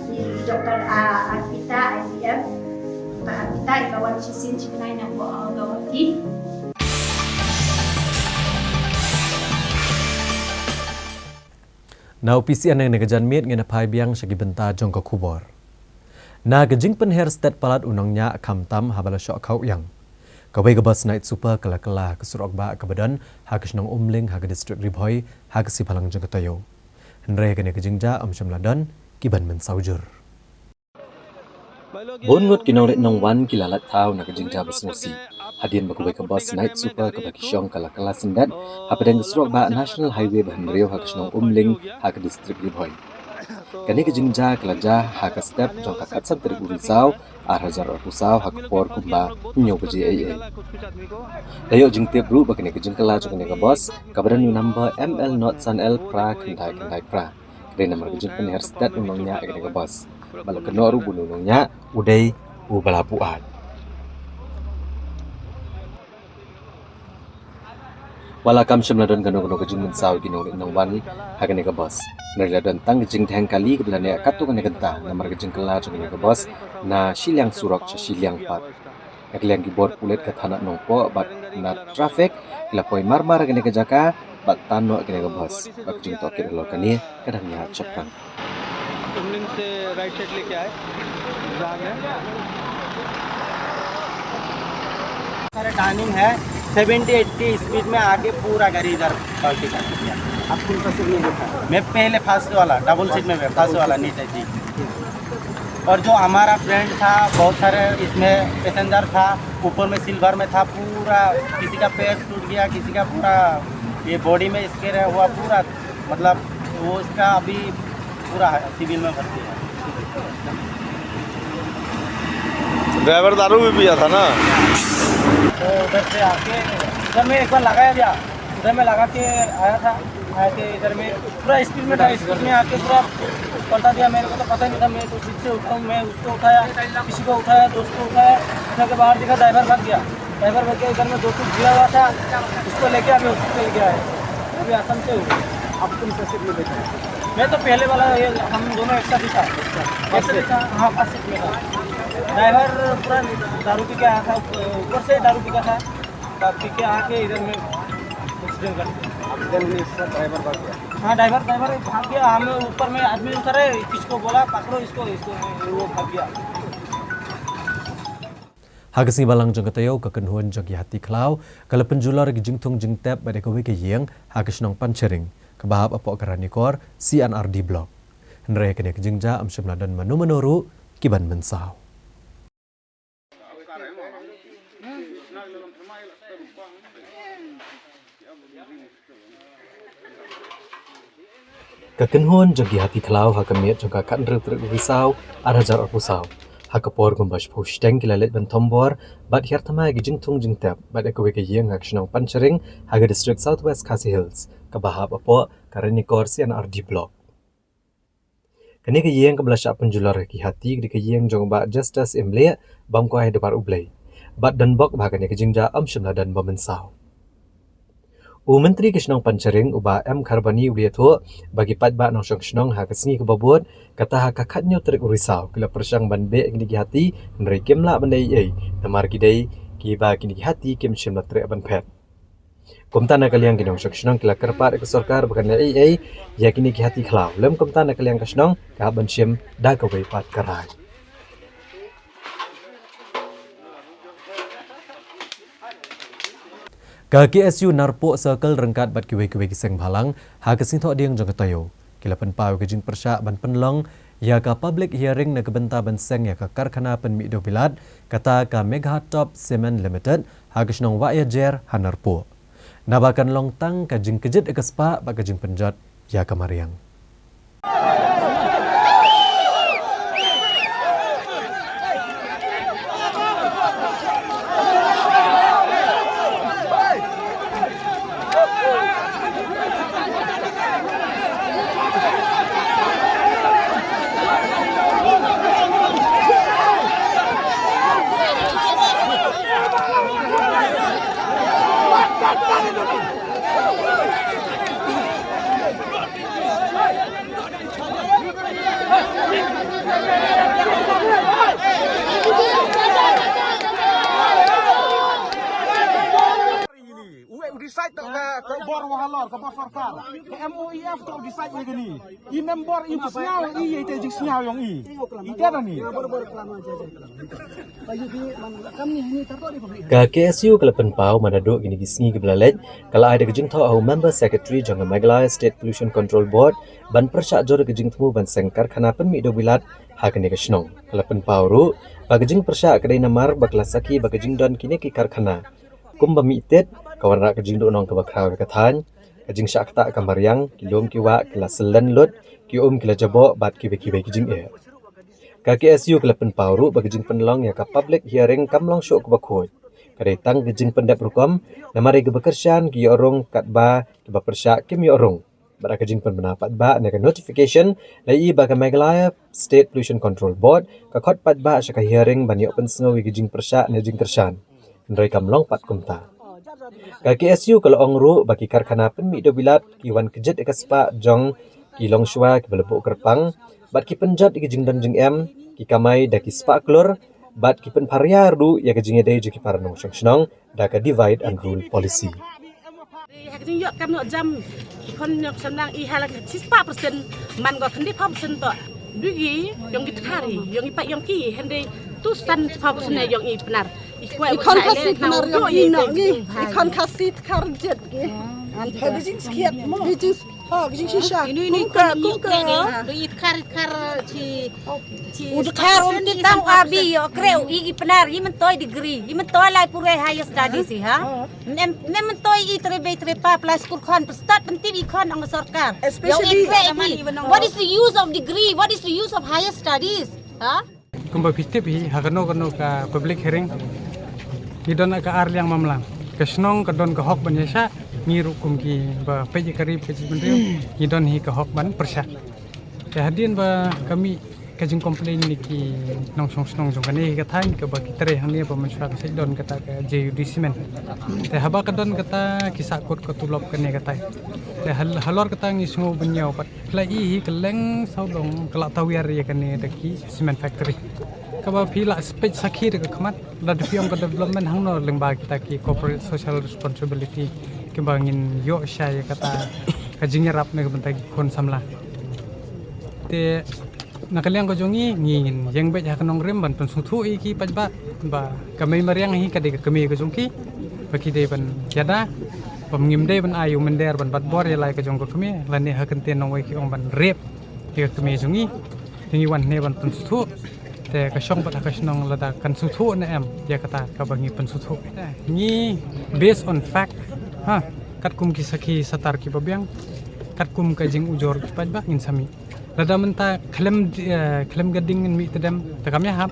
di Dr. Arvita IVF Dr. Arvita ikawan sisin cikinay na po gawati. Now PCN yang negajan miet ngena pai biang syagi benta jongko kubor. Na gejing penher stat palat unangnya kamtam habala syok kau yang. Kawai gabas night super kala-kala kesurok ba kebadan hakish nang umling hak district ribhoi hak si palang jengka tayo. Henry kene kejingja syamladan kiban men saujur. Bongot kinong ret nang wan kilalat tau na kejingja besnosi. Hadian bakubai gabas night super kabaki syong kala-kala sendat hapadang kesurok ba national highway bahan rio hakish nang umling hak district ribhoi. Kene kejingja kelaja hak step jongka katsan terik urisau Arhajar Pusau hak por kumba nyo beji AA. Dayo jing tiap ru bakene kejing kala jong ne bos kabaran new number ML not san L pra kendai pra. Kede nomor kejing penher stat unongnya kene bos. Bala keno ru bunungnya udai u balapuat. Walakam syamladon kano kejing mensau kinong nang wan hakene bos. Nerladon tang kejing thang kali keblane katu kene genta nomor kejing kala jong ne bos na silyang surok sa silyang pat. Ekliang keyboard pulet ke tanah nongpo bat na traffic kilapoi marmar kene ke jaka bat tano kene ke bos. Bat jing tokir lo kani kadangnya ceprang. Umling से right side लेके आए जहाँ है सारा टाइमिंग है 70-80 स्पीड में आके पूरा गाड़ी इधर पलटी कर दिया। आप कौन सा सीट में बैठा? मैं पहले फर्स्ट वाला डबल सीट में फर्स्ट वाला नीचे जी। और जो हमारा फ्रेंड था बहुत सारे इसमें पैसेंजर था ऊपर में सिल्वर में था पूरा किसी का पैर टूट गया किसी का पूरा ये बॉडी में स्केर हुआ पूरा मतलब वो इसका अभी पूरा सिविल में भर्ती है। ड्राइवर दारू भी पिया था ना? तो उधर से आके इधर में एक बार लगाया गया उधर में लगा के आया था आया के इधर में पूरा स्पीड में था स्पीड में आके पूरा पलटा दिया। मेरे को तो पता नहीं था मैं तो सीट से उठा हूँ मैं उसको उठाया किसी को उठाया दोस्त को उठाया उठा के बाहर देखा ड्राइवर भाग गया ड्राइवर भाग गया इधर में दो कुछ गिरा हुआ था उसको लेके अभी हॉस्पिटल गया है अभी आसाम से हुआ। अब तुम से सीट में बैठे मैं तो पहले वाला ये हम दोनों एक साथ ही था हाँ फर्स्ट सीट में था। ड्राइवर पूरा दारू पी के आया था ऊपर से दारू पी का था पी के आके इधर में एक्सीडेंट कर दिया। ड्राइवर भाग गया हाँ ड्राइवर भाग गया हमें ऊपर में आदमी उतरे किसको बोला पकड़ो इसको वो भाग गया। Hagasi balang jong katayo kakenhuan jong hati klau kala penjular jing tung jing tap pada kowe ke yeng hagas nong panchering kebahap apok karanikor CNRD block. Henry kene kejingja syamladan manu-menuru kiban mensau. Kakenhuan jong hati klau hakamiat jong kakan risau Arhajar Pusau. Hakapor gumbas pushteng kilalit ban tombor bat hirtama gijing tung jing tap bat ekowe ke yeng akshnong panchering haga district Southwest Khasi Hills kabahap apo karanikor CNRD block. Kani ke yeng kebelasya penjular ki hati di ke yeng jong ba justice imle bam ko ai depar ublai bat dan bok bahkan ke jingja syamladan bomensau. Menteri Kishnong Pancharing uba M Kharbani uliatho bagi patba nong shnong ha kasngi kebabut kata ha kakatnyo terik urisau kila persyang banbe ngini hati nri kemla bandai ai namar gidai ki ba kini hati kem shimla trek ban phet komtana kaliang kinong shnong kila kerpat ke sarkar bakan ai ya kini hati khlau lem komtana kaliang kashnong ka ban shim da ka wei pat karai Ka KSU Narpo Circle rengkat bat kiwe-kiwe kiseng balang ha kesing thok diang jong ketayo. Kilapan pau ke jing persya ban penlong ya ka public hearing na kebenta ban seng ya ka karkhana pen mi do bilad kata ka Mega Top Cement Limited ha kesnong wa ya jer ha Narpo. Nabakan long tang ka jing kejet ke spa ba ka jing penjat ya ka Mariang. Decide ke bor wahalor ke bor sarkar ke MOIF to decide ni gini I member I musnyaw I yete jing snyaw yang I ida ni Ka KSU kelapan pau manado gini gisngi ke belalej kala ada kejing tho au member secretary jang Meghalaya State Pollution Control Board ban persyak jor kejing temu ban sengkar khana pen mi do bilat ha kene ke snong kelapan pau ru ba kejing persyak kedai namar ba kelasaki ba kejing don kini ki karkhana kum ba mi tet kawan rak kejing do nong ke bakrau ke than kejing syak ta ka Mariang kilom kiwa kelas selen lut ki kila jabo bat ki beki kejing e ka KSU kelapan pau ru ba kejing penlong ya ka public hearing kamlong syok ke bakhoi kadai tang kejing pendap rukom namari ke bekersian ki orong kat ba ke ba persyak kim orong ba kejing pen benapat ba ne ka notification lai ba ka Meghalaya State Pollution Control Board ka khot pat ba syaka hearing ban yo pen snow kejing persyak ne jing kersan ndrai kamlong pat kumta ka KSU kalau ongru bagi karkhana pen mi do bilat ki wan kejet ka spa jong ki long shwa ki belebuk kerpang bat ki penjat ki jing dan jing em ki kamai da ki spa klor bat ki pen pariar du ya ke jing ede ki parnong shnong da ka divide and rule policy Hak yok kam nok jam kon yok senang I halak 10% man go kendi 10% to dugi yong gitkari yong ipak yong ki hende tu san 10% yong I benar Ikon kasih benar yang ini ni, ikon kasih kerjet ni. Bijing sekian, bijing, bijing sisa. Ini kar udah kar untuk tahu abi yo kreu igi benar, I mentoi degree, I mentoi lai pure higher studies sih ha. Nem mentoi I trepa plus school kon start penting ikon ang sarkar. Especially what is the use of degree? What is the use of higher studies? Ha? Kumba pitip hi hakano ka public hearing idon ka arliang mamlang kesnong kadon ka hok banyasa ngiru kum ki ba peji karib peji bendeu idon hi ka hok ban persya hadin ba kami kajing komplain ni ki nong song jong kani ka thain ka ba kitre hang ni ba manswa ka don kata ka JUD cement te haba kadon kata kisakut ka tulop kani ka tai te halor kata ngi sungo benyau pat plai hi keleng saudong kala tawiar ya kani daki cement factory kaba pila spec sakhi de khamat la development ka development hangno lengba kita ki corporate social responsibility ke bangin yo shay kata kajing rap me bentai kon samla te nakaliang ko jongi ngin yang be hakanong rem ban pen suthu ki pajba ba kamai mariang hi kade kami ko jongki baki de ban jada pemngim de ban ayu mender ban bat bor ya lai ko jong ko kami lani hakan te nong wai ki ong ban rep ki kami jongi tingi wan ne ban pen suthu te ka shong pat ka shnong lada kan suthu na em ya kata ka bangi pen suthu ni based on fact ha kat kum ki sakhi satar ki babyang kat kum ka jing ujor ki pajba in sami lada menta klem gading mi tedam ta kamya hap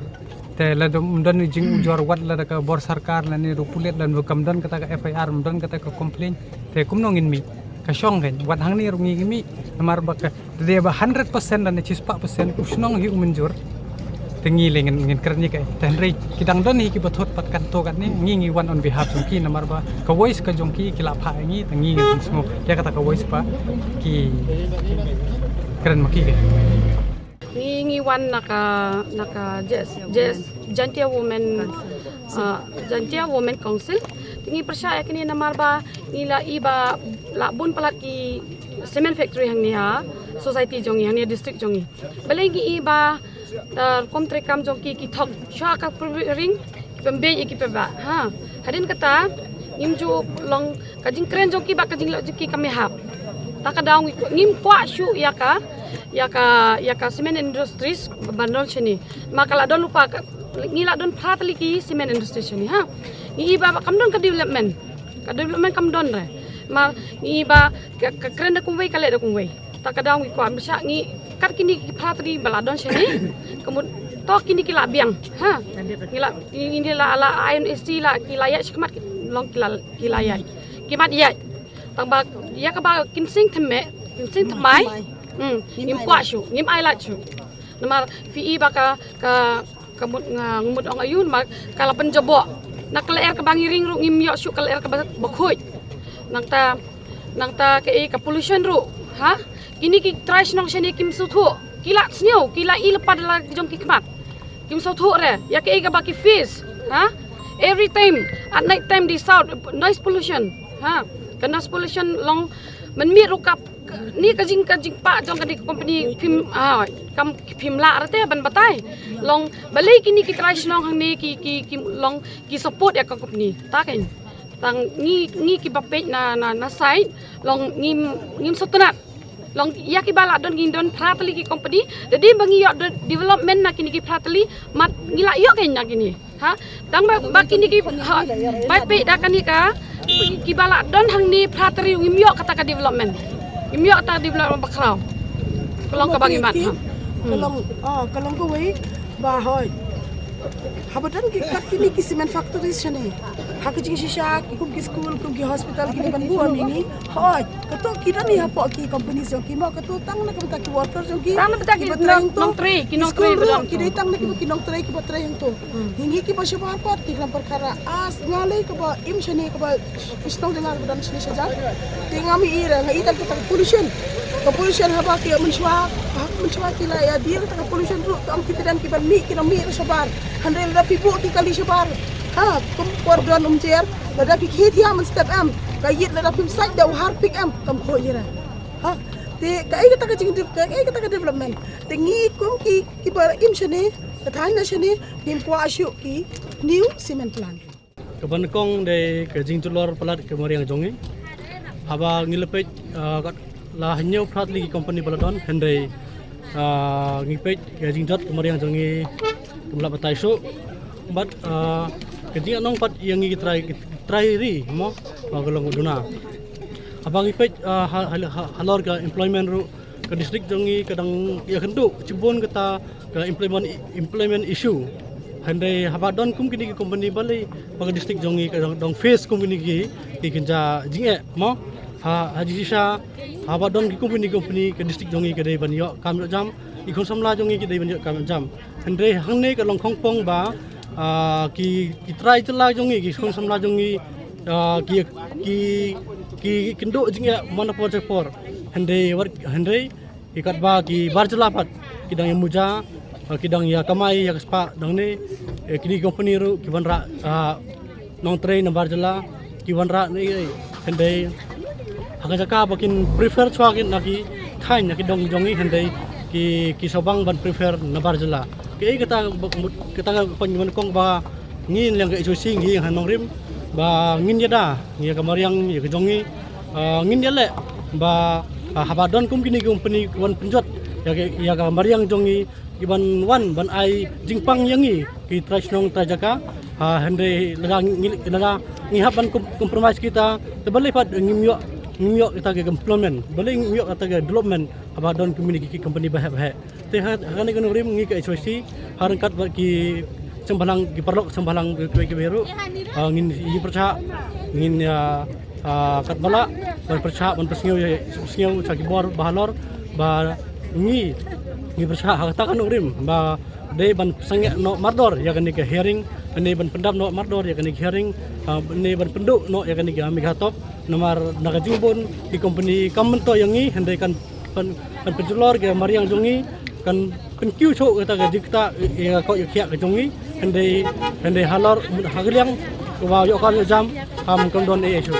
te lada mdan jing ujor wat lada ka bor sarkar lani rupulet dan bukam dan kata ka FIR mdan kata ka complain te kum nongin mi ka shong gen wat hang ni rungi mi namar baka de ba 100% dan 90% usnong hi umenjur tengi lengen ngin kerni kai tenri kidang don hi ki bathot pat kan to kan ni ngi one on behalf jongki namar ba ka voice ka jongki kila pha ngi tengi ngin smo ya kata ka voice pa ki keren maki ke ngi one naka just jantia women council ngi persya kini namar ba ngila iba labun palat ki cement factory hang ni ha society jongi hang ni district jongi belengi iba komtre kam jongki ki thok shwa ka ring pembe ki peba ha hadin kata ngim ju long kajing kren joki ba kajing lo joki kami hap tak kadang ngim kwa shu ya ka cement industries bandon sini maka la don lupa ngila don pratli ki cement industries sini ha ngi ba kam don ka development kam don re ma ngi ba ka kren da kumwei kale da kumwei tak kadang ngi kwa msha ngi kat kini ki pratli baladon sini kemud to kini ki la biang ha ngila ini la INST la ki layak skmat long ki layak kimat ya tang ba ya ka ba kinsing theme kinsing thamai ngim kwa shu ngim ai la shu namar fi ba ka kamut ngumut ong ayun ma kala penjobo nak leer ke bangiring ru ngim yo shu kala leer ke bakhoi nang ta ke pollution ru ha kini ki trash nong shani kim su thu kila snyo kila I lepad la jong ki kmat kim su thu re ya ke ba ki fish ha every time at night time di south noise pollution ha kena pollution long menmi rukap ni kajing pa jong ka di company phim kam phim la rate ban batai long balai kini ki trash nong hang ni ki long ki support ya ka company ta kain tang ni ki bapej na side long ngim sotenat long ya ki bala don ngin don pratli ki company jadi bangi yo development na kini ki pratli mat ngila yo kain na kini ha tang ba kini ki bai pe da kani ka ki bala don hang ni pratri ngim yo kata ka development ngim yo kata development bakrau kolong ka bangi mat kolong ko wei ba hoy habadan ki kat kini ki cement factory shane hakajing shisha ki kum ki school kum ki hospital kini ban bu amingi hoy kato kita ni hapo ki company so ki mo kato tang na kam ki worker so ki tang na ki nong tre ki nong tre bedang ki tang na ki nong tre ki batre yang to hingi ki ba shaba part ki lam perkara as ngale ka ba im shane ka ba istong dengar badan shine saja tingami ira ngai tan ka pollution haba ki menshwa ki la ya dir ta pollution ru am kita dan ki ban mi ki no mi sabar handel da pipu ki kali sabar ha kum kordon cer da pi khit ya man step am ka yit da pi side da har pick am kam kho yira ha te ka ai ka jing ka development te ngi kum ki bar im shane ka thai na shane bim kwa ashu ki new cement plant kaban kong de ka jing tulor palat ke mariang jongi haba ngilepej la hanyo pratli ki company baladon hendai ngipej ka jing jot ke mariang jongi kumla batai so but kejing nong pat yang ngi try ri mo magalong duna abang ipej halor ka employment ru ke district jongi kadang ya kendu cibon kata ke employment issue handai habadon kum kini ki company balai pag district jongi kadang dong face company ki kinja jinge mo haji sha habadon ki company ke district jongi ke dei ban yo kam jam ikon samla jongi ki dei ban yo kam jam handai hangne ka long khongpong ba ki try tela jongi ki khon samla jongi ki kendo jinga mana por handai ikat ba ki barjala pat kidang yang muja kidang ya kamai ya kespa dang ni kini company ru ki banra nong train na barjala ki banra ni handai hagajaka bakin prefer chwakin naki thain naki dong jongi handai ki sobang ban prefer na barjala ki kita panjuman kong ba ngin yang ke sing hi han mangrim ba ngin ya da ngi kamariang ya ke jongi ngin ya le ba habadon kum kini company wan penjot ya kamariang jongi iban wan ban ai jingpang yangi ki trasnong trajaka hande laga ngi haban compromise kita tebale pat ngimyo kita ke employment bale ngimyo kata ke development habadon community company bah te hane kan rim ngi ke HOC harangkat ki sembalang ki perlok sembalang ke beru ngin yi perca ngin kat bala ban perca ban persngeu sagi bor bahalor ba ngi perca kata kan rim ba de ban sange no mardor ya kan ke hearing ne ban pendam no mardor ya kan ke hearing ne ban penduk no ya kan ke amigatop nomor nagajubon di company kamento yangi handai kan penjulor ke mariang jongi kan penkiu chok kata ke dikta ya ko ya ke jongi handai halor hagaliang wa yo kan jam ham kondon e show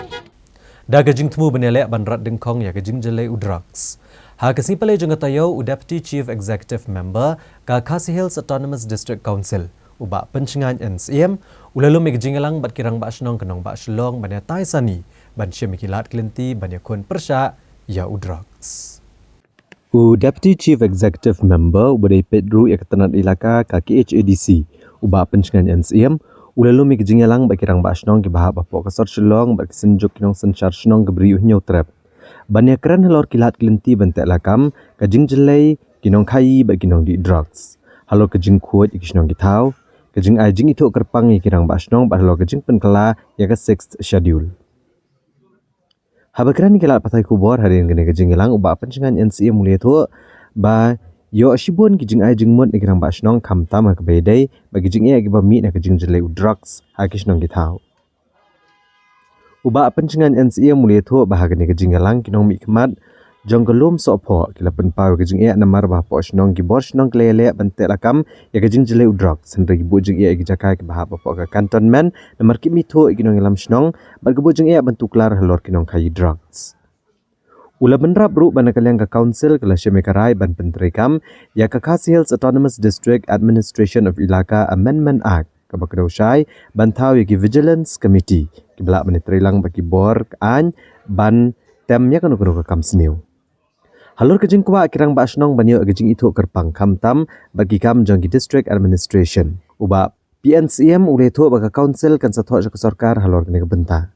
da gajing tmu benele banrat dengkong ya gajing jele udraks ha kasipale jengatayo Deputy Chief Executive Member ka Khasi Hills Autonomous District Council ubak pencengan NCM ulalu megjingalang bat kirang ba shnong kenong ba shlong banya taisani ban shemikilat klenti banya kun persya ya udrox. Deputy Chief Executive Member Wadai Pedro Yaktanat Ilaka kaki HADC ubak pencengan NCM ulalu megjingalang ba kirang ba shnong ki bahab apo kasar shlong ba kisenjuk kinong senchar shnong gebri uhnyo trap. Banya keran halor kilat klenti bentek lakam kajing jelai kinong kai ba kinong di drugs. Halor kajing kuat ikishnong gitau kajing ajing itu kerpang ikirang basnong ba halor kajing penkala ya ke 6th schedule. Habakran kilat patai kubor hari ini kajing ilang ubak pencengan NCM mulia tu ba yo ashibun kajing ajing mut ikirang basnong kamtam ha kebedai bagi jing ia giba mi na kajing jelai drugs hakishnong gitau. Ubak pencengan NCM mulia tu bahagian kajing ilang kinong mi kemat jong kelum sopo kila penpau kajing ia namar bah po shnong gibor shnong klele bentek lakam ya kajing jelai udrok sendri gibu jing ia gijakai ke bahap po ka cantonment namar kimi thu iginong ilam shnong bergebu jing ia bentuklar halor kinong kai drugs. Ula benrap ru banakaliang ka council kala shemekarai ban pentrikam ya ka Khasi Hills Autonomous District Administration of Ilaka Amendment Act kabakadau syai bantau ya ki Vigilance Committee kibla menetrilang bagi bor an ban temnya kanu ka kam sniu. Halur kajing kwa kirang ba shnong banyo kajing itu kerpang kamtam bagi kam jonggi district administration. Uba PNCM ule tu baka council kan satho ka sarkar halur kene benta.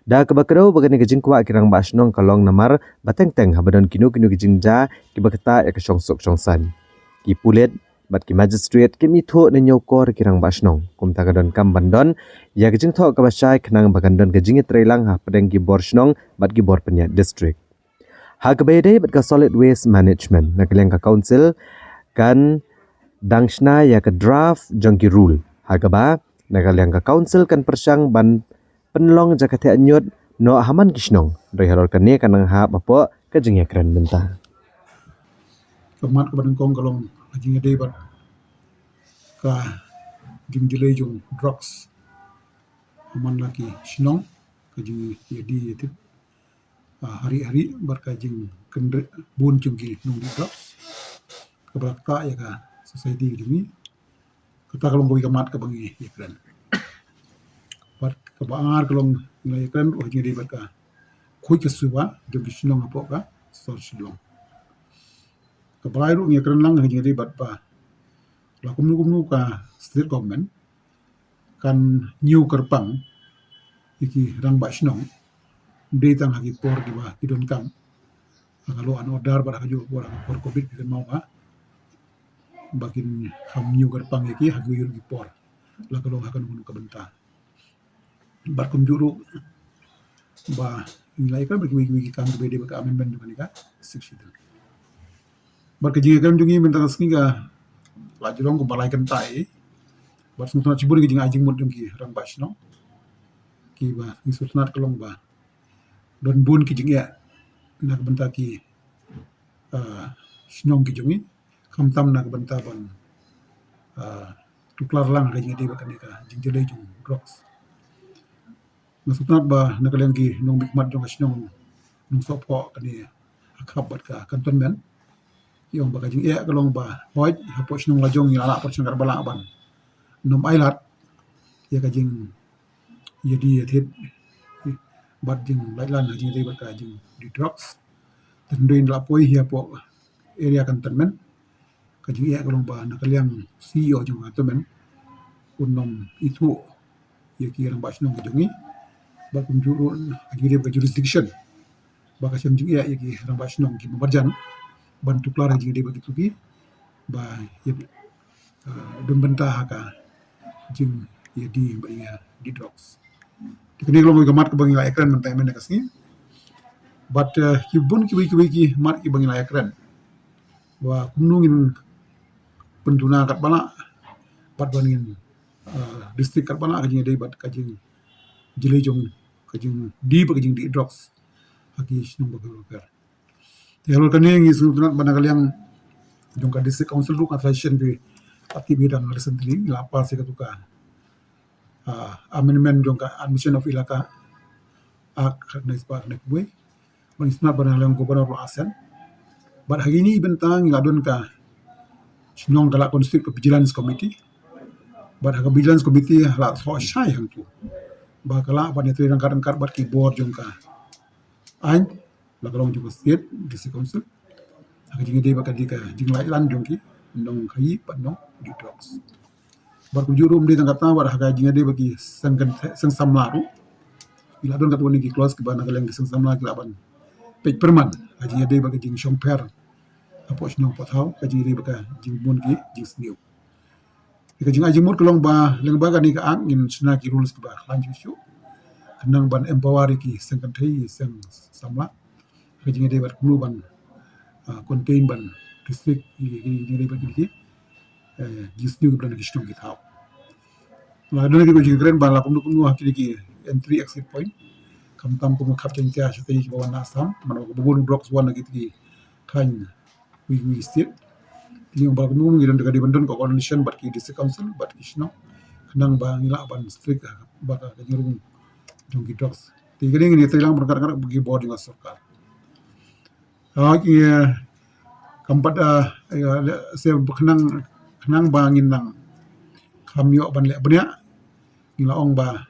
Da kabakro bagani kajing kwa kirang ba shnong kalong namar bateng-teng habadon kinu kajing ja ki bakata ya ka shongsok shongsan. Ki pulet bat ki magistrate ki mitho ne nyokor kirang ba shnong. Kum tagadon kam bandon ya kajing tho ka basai khnang bagandon kajing trelang ha padeng ki bor shnong bat ki bor penya district. Hakbede bet ka solid waste management nakaliang ka council kan dangshna ya ka draft jongki rule hagaba nakaliang ka council kan persang ban penlong jakate anyot no haman kishnong doi haror kan ne kanang ha bapo ka jingya kran benta kemat ka badang kong kalong jingya de bat ka jingdile jong drugs haman laki shnong ka jing di tip hari-hari berkajing kendri bun cungki nung dikap keberakta ya ka society ini kita kalau bagi kamat ke bangi ya kan bar kebaar kalau nilai kan oh jadi berka kui kesuwa jadi sinong apa ka sor silong kebaar ya kan lang jadi berpa lah kumnu ka state government kan new kerpang iki rang ba sinong datang lagi por di bawah tidon kam kalau an order pada kaju por covid kita mau ba bakin ham new gerpang iki hagu yur di por la kalau akan menu kabenta bar kum juru ba nilai kan bagi kam bede ba amendment juga nika seksi bar keji kan jungi mentang skinga la julong ko balai kan tai bar sunat cibur ke jinga ajing mud jungi rang basno ki ba ni sunat kelong ba don bun ki jingya nak benta ki snong ki jungi kamtam nak benta ban tuklar lang ka jingi ba kanika jingjele jung drugs masutnat ba nakaliang ki nong bikmat jong snong nong sopo kani akabat ka cantonment yung ba ka jingya kalong ba hoy hapo snong lajong yala por singkar bala ban nom ailat ya ka jing jadi thet bat jing lailan jing de bat jing di drugs dan doin lapoi hia po area cantonment ka jing ia kalong ba nakaliang CEO jing cantonment unom itu ya kirang ba sinong jungi ba kum juru jing de ba jurisdiction ba ka jing ia ya kirang ba sinong ki mabarjan ban tuklar jing de ba gitu ki ba ya dum bentah ka jing ya di drugs kini kalau mau gamat ke bangi la ekran mentai men kasni but kibun ki mat ki bangi la ekran wa kumnungin penduna kat bala pat bangin distrik kat bala kajing dei bat kajing jilejong kajing di kajing di drugs haki snum bagar tialor kani ngi sunat banakaliang jong ka district council ru authorization bi ati bidang recently lapar se katuka amendment jong ka admission of ilaka ak nes pak nek boy manisna banalang gubernur asen bar hari ini bentang ngadon ka sinong kala constitute vigilance committee But haka vigilance committee la so shai hang tu. Ba kala ba ni tu rangkat bat ki board jong ka. Ain la kalong juga state district council. Haka jingi de ba ka di ka jing lai lan jong ki nong khai pat nong di drugs. Bar ku jurum de tangkat na ba haka jingi de ba ki sang samla tu. Ila don kat woni ki close ki ba na kaleng ki sang samla ki la ban. Pej perman jingi de ba ki jing shong per. Apos nong pathau ka jingi de ba ka jing mun ki jing sniu. Ika jing ajing mut kelong ba leng ba ni ka ang in sna ki rules ki ba lan ju kenang ban empower ki sang kan thai sang samla ka jing de ba kulu ban contain ban district ki de ba ki jis ni ban ki stong ki thau la don ki jing kren ba la kum nu ha ki entry exit point kam tam kum khap chen cha sai ki ba na sam man ko bu blocks one ki than we state yung ba kung nung ilan di bandon ko coordination bat ki district council bat kisno kanang ba ngila ban strict ba ka nyurung jong ki dogs ti gering ni tilang berkar-kar bagi board ng sarkar ki kampat se kanang ba ngin nang kamyo ban le bnya ngila ong ba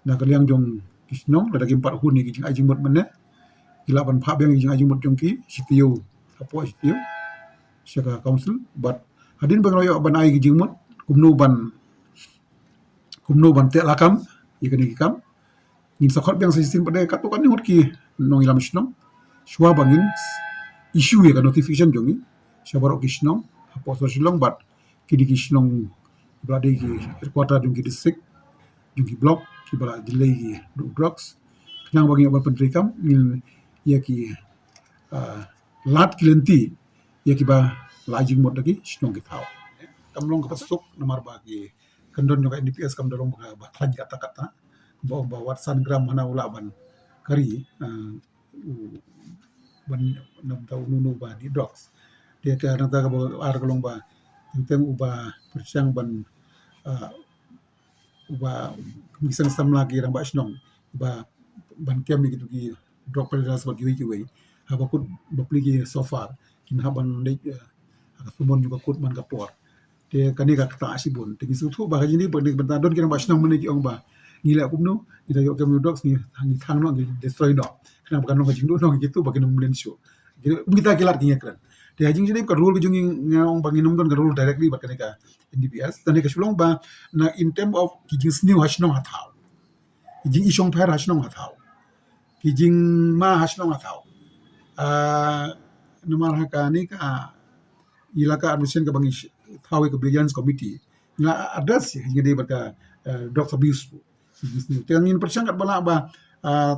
na kaliang jong kisno da daging par hun ni jing ajing mot menne ngila ban pha beng jing ajing mot jong ki sitiu apo sitiu Syaka council but hadin bangroyo ban ai gijingmut kumnu ban te lakam ikani kikam in sakot yang sistem pada katukan ni hut ki nong ilam shnong shwa bangin issue ya notification jongi shabarok kishnong apo so shilong but kidi kishnong brade ki headquarter jongi district jongi block ki bala delay ki drugs kenang bagi ban pentrikam in ya ki lat kilenti ya kiba lajing mod lagi shnong ki thau kamlong ka pasuk namar ba ki kandon juga NDPS kam dorong ba thaji kata-kata ba watsan gram mana ula ban kari ban nam tau nunu ba di drugs dia ka nang ta ba ar kalong ba tentang uba persiang ban uba misang sam lagi rang ba shnong ba ban kem gitu ki drug pedas ba giwi haba kut bapli so far kinhaban lek sumon juga kut man kapor te kani ka ta asibun te gisu thu ba ga jini bani banta don kina basnang mani ki ong ba ngila kumno ida yo kemu dogs ni hangi thang no destroy no kana bukan no jingdo no gitu bakin mlen show kita kilat ki yakran te jing jini ka rule jungi ngong bangin nom don ka rule directly ba kani ka NDPS tani ka shulong ba na in term of ki jing sniu hasnong hathau jing isong phar hasnong hathau ki jing ma hasnong hathau nomor hakani ka ilaka admission ka bangi thawi ka vigilance committee na address hingga dia baka drug abuse tengin persangkat bala ba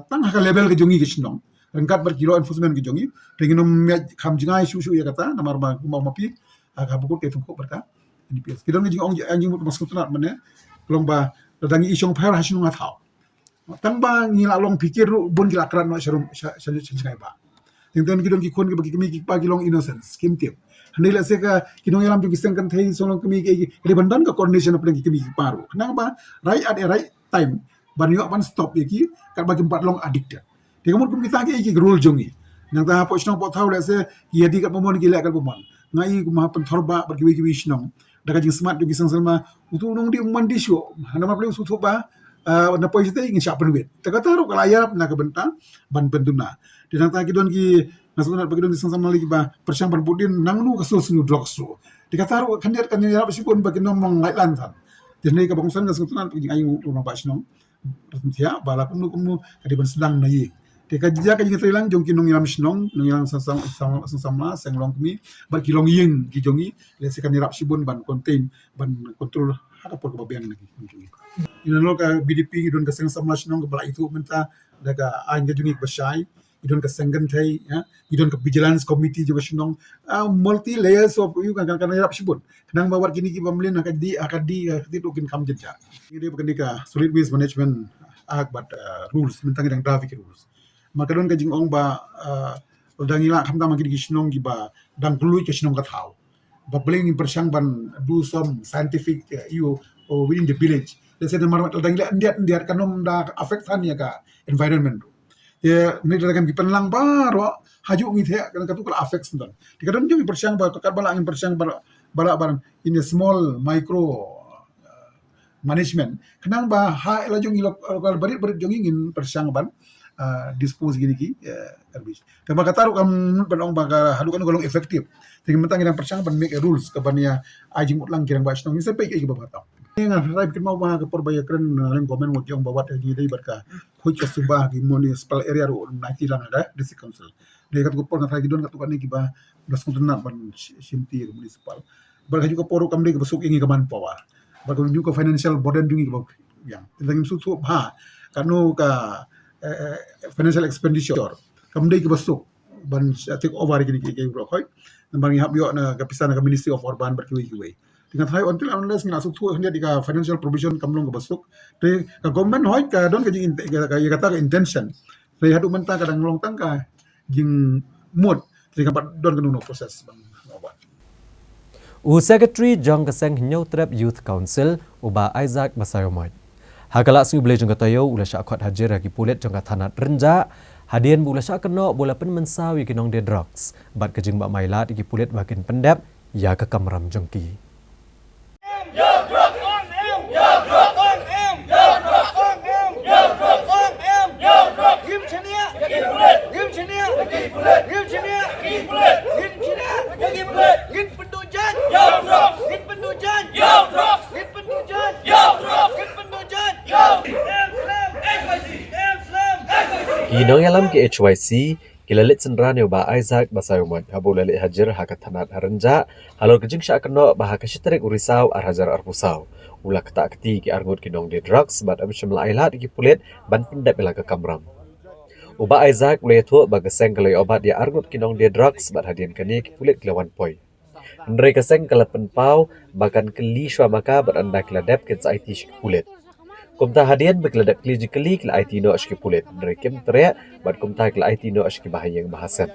tang ka level ke jongi kisnong rangkat ber kilo enforcement ke jongi tengin nom kham jingai su ya kata namar ba kumau mapi ka bukut ke tungko berka NDPS kidong jing ong anjing mut masuk tunat mane kelong ba dadangi isong phar hasin nga thau tang ba ngila long pikir bon gila kran no sharum shanjai ba tengten kidong ki khon ke bagi kami ki pa kilong innocence kim tip handai la se ka kidong yalam ju kisang kan thai solong kami ke ribandan ka coordination aplang ki kami ki paru kenang ba right at the right time ban yo ban stop ki kat bagi empat long addicted te kamur kum kita ki rule jongi nang ta po snong po thau la se ki yadi kat pomon ki la kat pomon ngai ku ma pen thorba bagi wi snong daga jing smart ju kisang selma utu nong di mandi syo hana ma pleng su thoba na po jite ingin siap penwit takata ro kala yarap na ka benta ban pentuna dinang ta kidon ki nasuna bagidon di sang lagi ba persiang ban budin nang nu kasul sunu drugs ro dikata ro kandiat kan yarap sipun bagi nomong ngailan tan dinai ka bangsan ka sutunan pagi ayu rumah ba snong tia bala kumnu kadiban sedang nai te ka jia ka jing trilang jong kinong yam snong nong yang sama senglong kmi ba kilong ying ki jongi le sekan yarap sipun ban contain ban control hada por ka babian lagi jongi inano ka BDP idon ka seng sama snong ka bala itu menta daga anja jungi basai idon ka senggan thai ya idon ka vigilance committee juga snong multi layers of you kan yarap sibun kenang bawar kini ki bamlen akadi dokin kam jeja ini bukan ka solid waste management act but rules mentang yang traffic rules maka don ka jing ong ba dangila kamta magi ki snong ki ba dang klui ki snong ka thau ba bling persang ban do some scientific you within the village let's say the marmat dangila ndiat kanom da affect ya ka environment ya ni dalam ki penlang baro haju ngi the kan katu kala affect don dikadon jumi persang ba ka bala angin persang bala barang in a small micro management kenang ba ha la jongi lokal berit jongi ngin persang ban dispose gini ki garbage kama kataru kam penong ba halukan golong efektif tingin mentang yang persang ban make rules ke bania ajing utlang kirang ba stong sampai ke ba ta ngan rai kin mau ba ke porbaya kren len gomen mo jong bawat gi dei barka hoi ke subah gi municipal area ro na tilang ada district council de kat gopor na gi don kat kan ki ba das kuntenat ban simti municipal barka juga poru kam de besuk ingi ke man power barka juga financial burden dungi ke yang tentang su ha kanu ka financial expenditure kam de ke besuk ban take over gini ki bro khoi nambang hab yo na kapisan ka ministry of urban berkiwi dengan high until unless ngina su thu hendia di ka financial provision kamlong ka besuk te ka government hoi ka don ka jing ka kata ka intention te hadu menta kadang long tang ka jing mood te ka don ka no proses bang Secretary Jong Kaseng Hinyau Trap Youth Council uba Isaac Basayomoy. Hakala su bele jong katayo ula sya khot hajar lagi pulet jong tanat renja hadian bula sya keno bola pen mensawi kinong de drugs bat kejing bak mailat iki pulet makin pendap ya ke kamram jongki. Inong yalam ke HYC kilalit senran yo ba Isaac Basayomoy habo lalit hajar hakat tanat harenja halor kejing sya keno bah kasitrik urisau arhajar arpusau ula kata akti ki arngut kinong de drugs bat abis melailat ki pulet ban pendap bela ke kamram uba Isaac le thu ba keseng kalai obat dia arngut kinong de drugs bat hadian kani ki pulet kelawan poi ndrei keseng kala penpau bahkan keli shwa maka bat anda keladap ke IT ki pulet kumta hadian berkeladap kli kla IT no ashki pulet ndrei kem tere bat kumta kla IT no ashki bahayang bahasan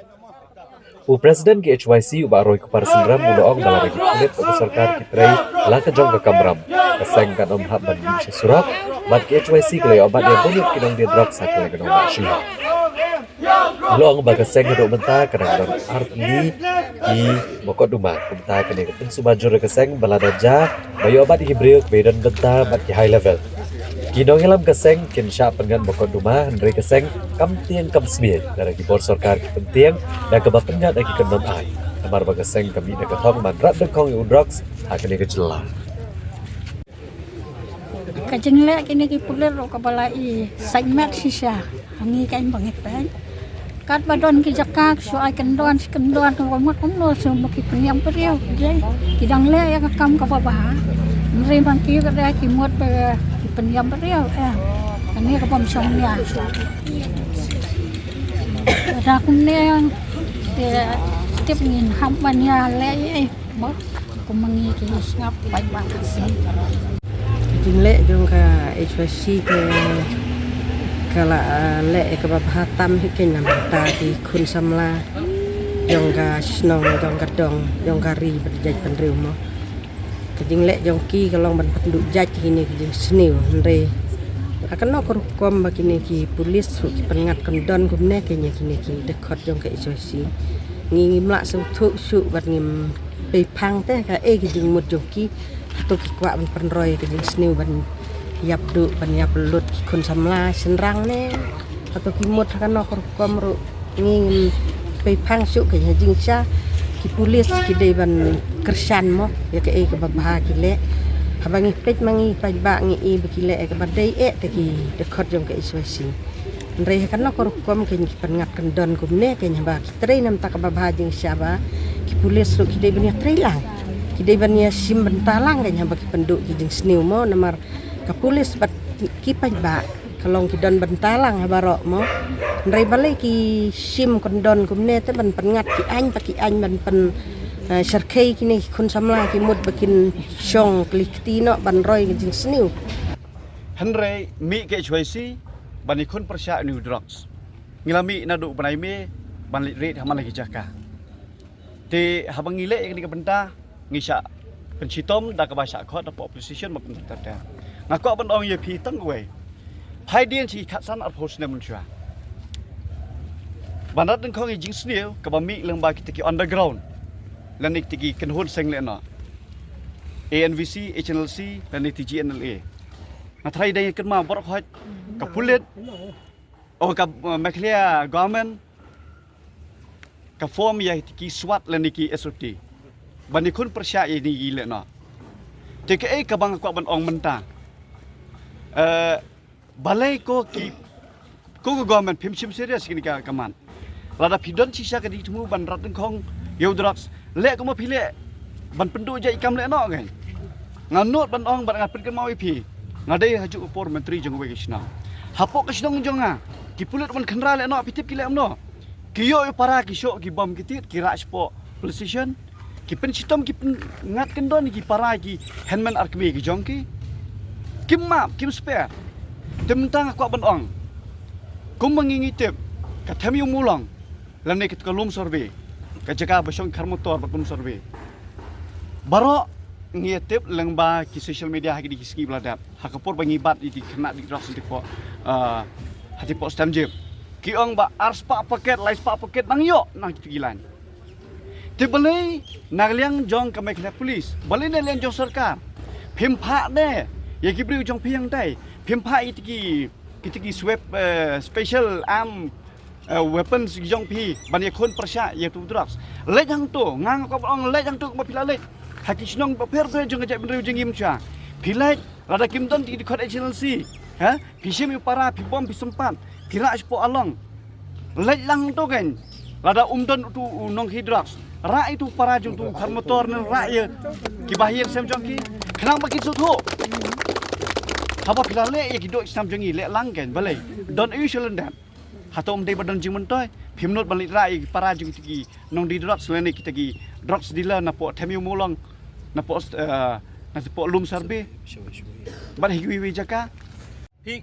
Presiden ke HYC uba roy kupar sendram muloong balari pulet uba sarkar kitrei laka jong ke kamram keseng kan om hab ban bi surat bat ke HYC kala obat dia bonit kinong dia drugs sakala kinong bashi muloong ba keseng do menta kadang don artli ki mokot duma kumta kene ken subajur keseng balada ja bayo obat ki breuk bedan benta bat ki high level Kinong hilam keseng kin sya pengan bokot rumah ndrei keseng kam tiang kam sbie dari ki bor sarkar ki penting dan ke bapengat aki kenon ai kamar ba keseng kami da katong man rat dekong yu drugs hakene ke jela Kajengle kini ki puler ro kabalai segmet sisa hangi kain bangit pen kat badon ki jakak so ai kendon ko mat komno so ki peniam periau je kidang le ya kam ka baba ndrei bangki ka da ki mot pe pendiam beriau ini ke pomsongnya ada kumne setiap ingin hampannya le mak kumangi ki ngap pai bakasi jingle jong ka HYC ke kala le ke bahatam hikin nam ta di kun samla jong ka snong jong ka dong jong ka ri berjaj penriu mo kejing lek jongki kalau ban penduk jaj kini kejing seniu ndre akan no korukom bakini ki polis ki pengat kendon kumne kenya kini ki dekot jong ke HYC ngi mlak su thu su bat ngim pe phang te ka kejing mut jongki atau ki kwa ban penroy kejing seniu ban yap du ban yap lut ki kun samla senrang ne atau ki mut akan no korukom ru ngi pe phang su kenya jing sha ki polis ki dei ban kersan mo ya ke babah ki le habangi pet mangi pajba ngi ki le ke badai te ki dekot jong ke HYC ndrei kan no korukom ke ki pengat kendon kumne ke nyaba ki trei nam tak babah jing syaba ki polis ru ki dei ban trei lang ki dei ban sim bentalang ke nyaba ki penduk ki jing sniu mo namar ka polis bat ki pajba kalong ki don bentalang habarok mo ndrei balai ki sim kendon kumne te ban pengat ki ain ban pen syarkai kini kun samla ki mut bakin syong klikti no ban roy jing sniu Henry mi ke HYC ban ikun persya new drugs ngilami na du banai me ban lit rate haman lagi jaka te habang ngile kini ke benta ngisa pencitom da ke bahasa khot da opposition ma pentar ngako ban ong ye pi tang we hai dien chi khatsan ar post ne mun chua banat deng khong jing sniu ka ba mi leng ba ki underground lanik tiki kenhun seng le na ANVC HNLC lanik TGNLA na try dai kan ma bor khoi ka pulit o ka maklia government ka form ya ki swat la ni ki SOT ban ni kun persya ni gile no te ke ka bang kwa ban ong mentang balai ko ki ko government phim sim serious kini ka kaman lada pidon sisa ka di tumu ban rat kong yo drugs le ko ma phile ban pendu je ikam le no ngai nganot ban ong ban ngat pen mau ipi ngadai haju upor menteri jong we kisna hapok kisnong jonga ki pulut ban khandra le no pitip ki le amno ki yo para ki shok ki bom ki tit ki ra spo police station ki pen sitom ki ngat kendon ki para ki handman arkmi ki jong ki kim map kim spare temtang ko ban ong kum mangingi tip ka them yung mulang lan ne kit kolum survey ka jaga basong karmotor batum survey baro ngietip lang ba ki social media hagi di ski bladat hakapor bangibat di kena di drugs di po hati po stem jib ki ong ba ars pa paket lais pa paket nang yo nang gilan te balai nagliang jong ka mekna police balai ne liang jong sarkar phimpha ne ye ki briu jong phiang dai phimpha itiki swap special arm weapons jong phi ban ye khon persya ye tu drugs le jang to ngang ko ong le jang to ma pila le haki snong ba per pe jong jai benriu jing im cha pilai lada kim don di khot excellency ha pisim para pi bom pi sempat kira spo along le lang to gen lada don tu nong hidrox ra itu para jong tu khar motor ne ra ye ki bahir sem jong ki khnang ba ki su tho haba pila le ye ki do sam jong i le lang gen balai don usual dan hatom de badan jing mentoy phimnot balik ra ye para jong ki nong di drugs le ne kita ki drugs dealer na po themiu mulong na po lum sarbe ban hiwi jaka pi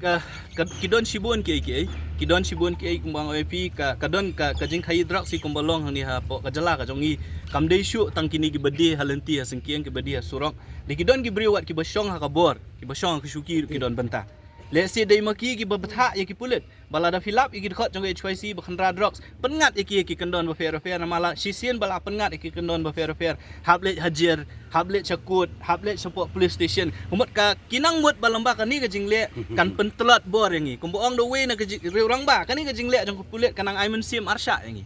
kidon sibun kidon sibun ki kumbang pi kadon kajing khai drak si kumbalong hani ha po kajala ka jongi kamdei shu tangkini ki bedi halenti ha sengkiang ki bedi ha surok di kidon ki briwat ki basong ha kabor ki basong ki syuki kidon benta let's say dai maki ki babtha ye ki pulit balada filap ki khot jong HYC bakhandra drugs pengat ki kendon ba fair mala sisien bala pengat ki kendon ba fair hablet hajir hablet cakut hablet support police station humut ka kinang mut balamba kani ka jingle kan pentelat bor yangi kumboong do we na ka riurang ba kani ka jingle jong pulit kanang aimen sim arsha yangi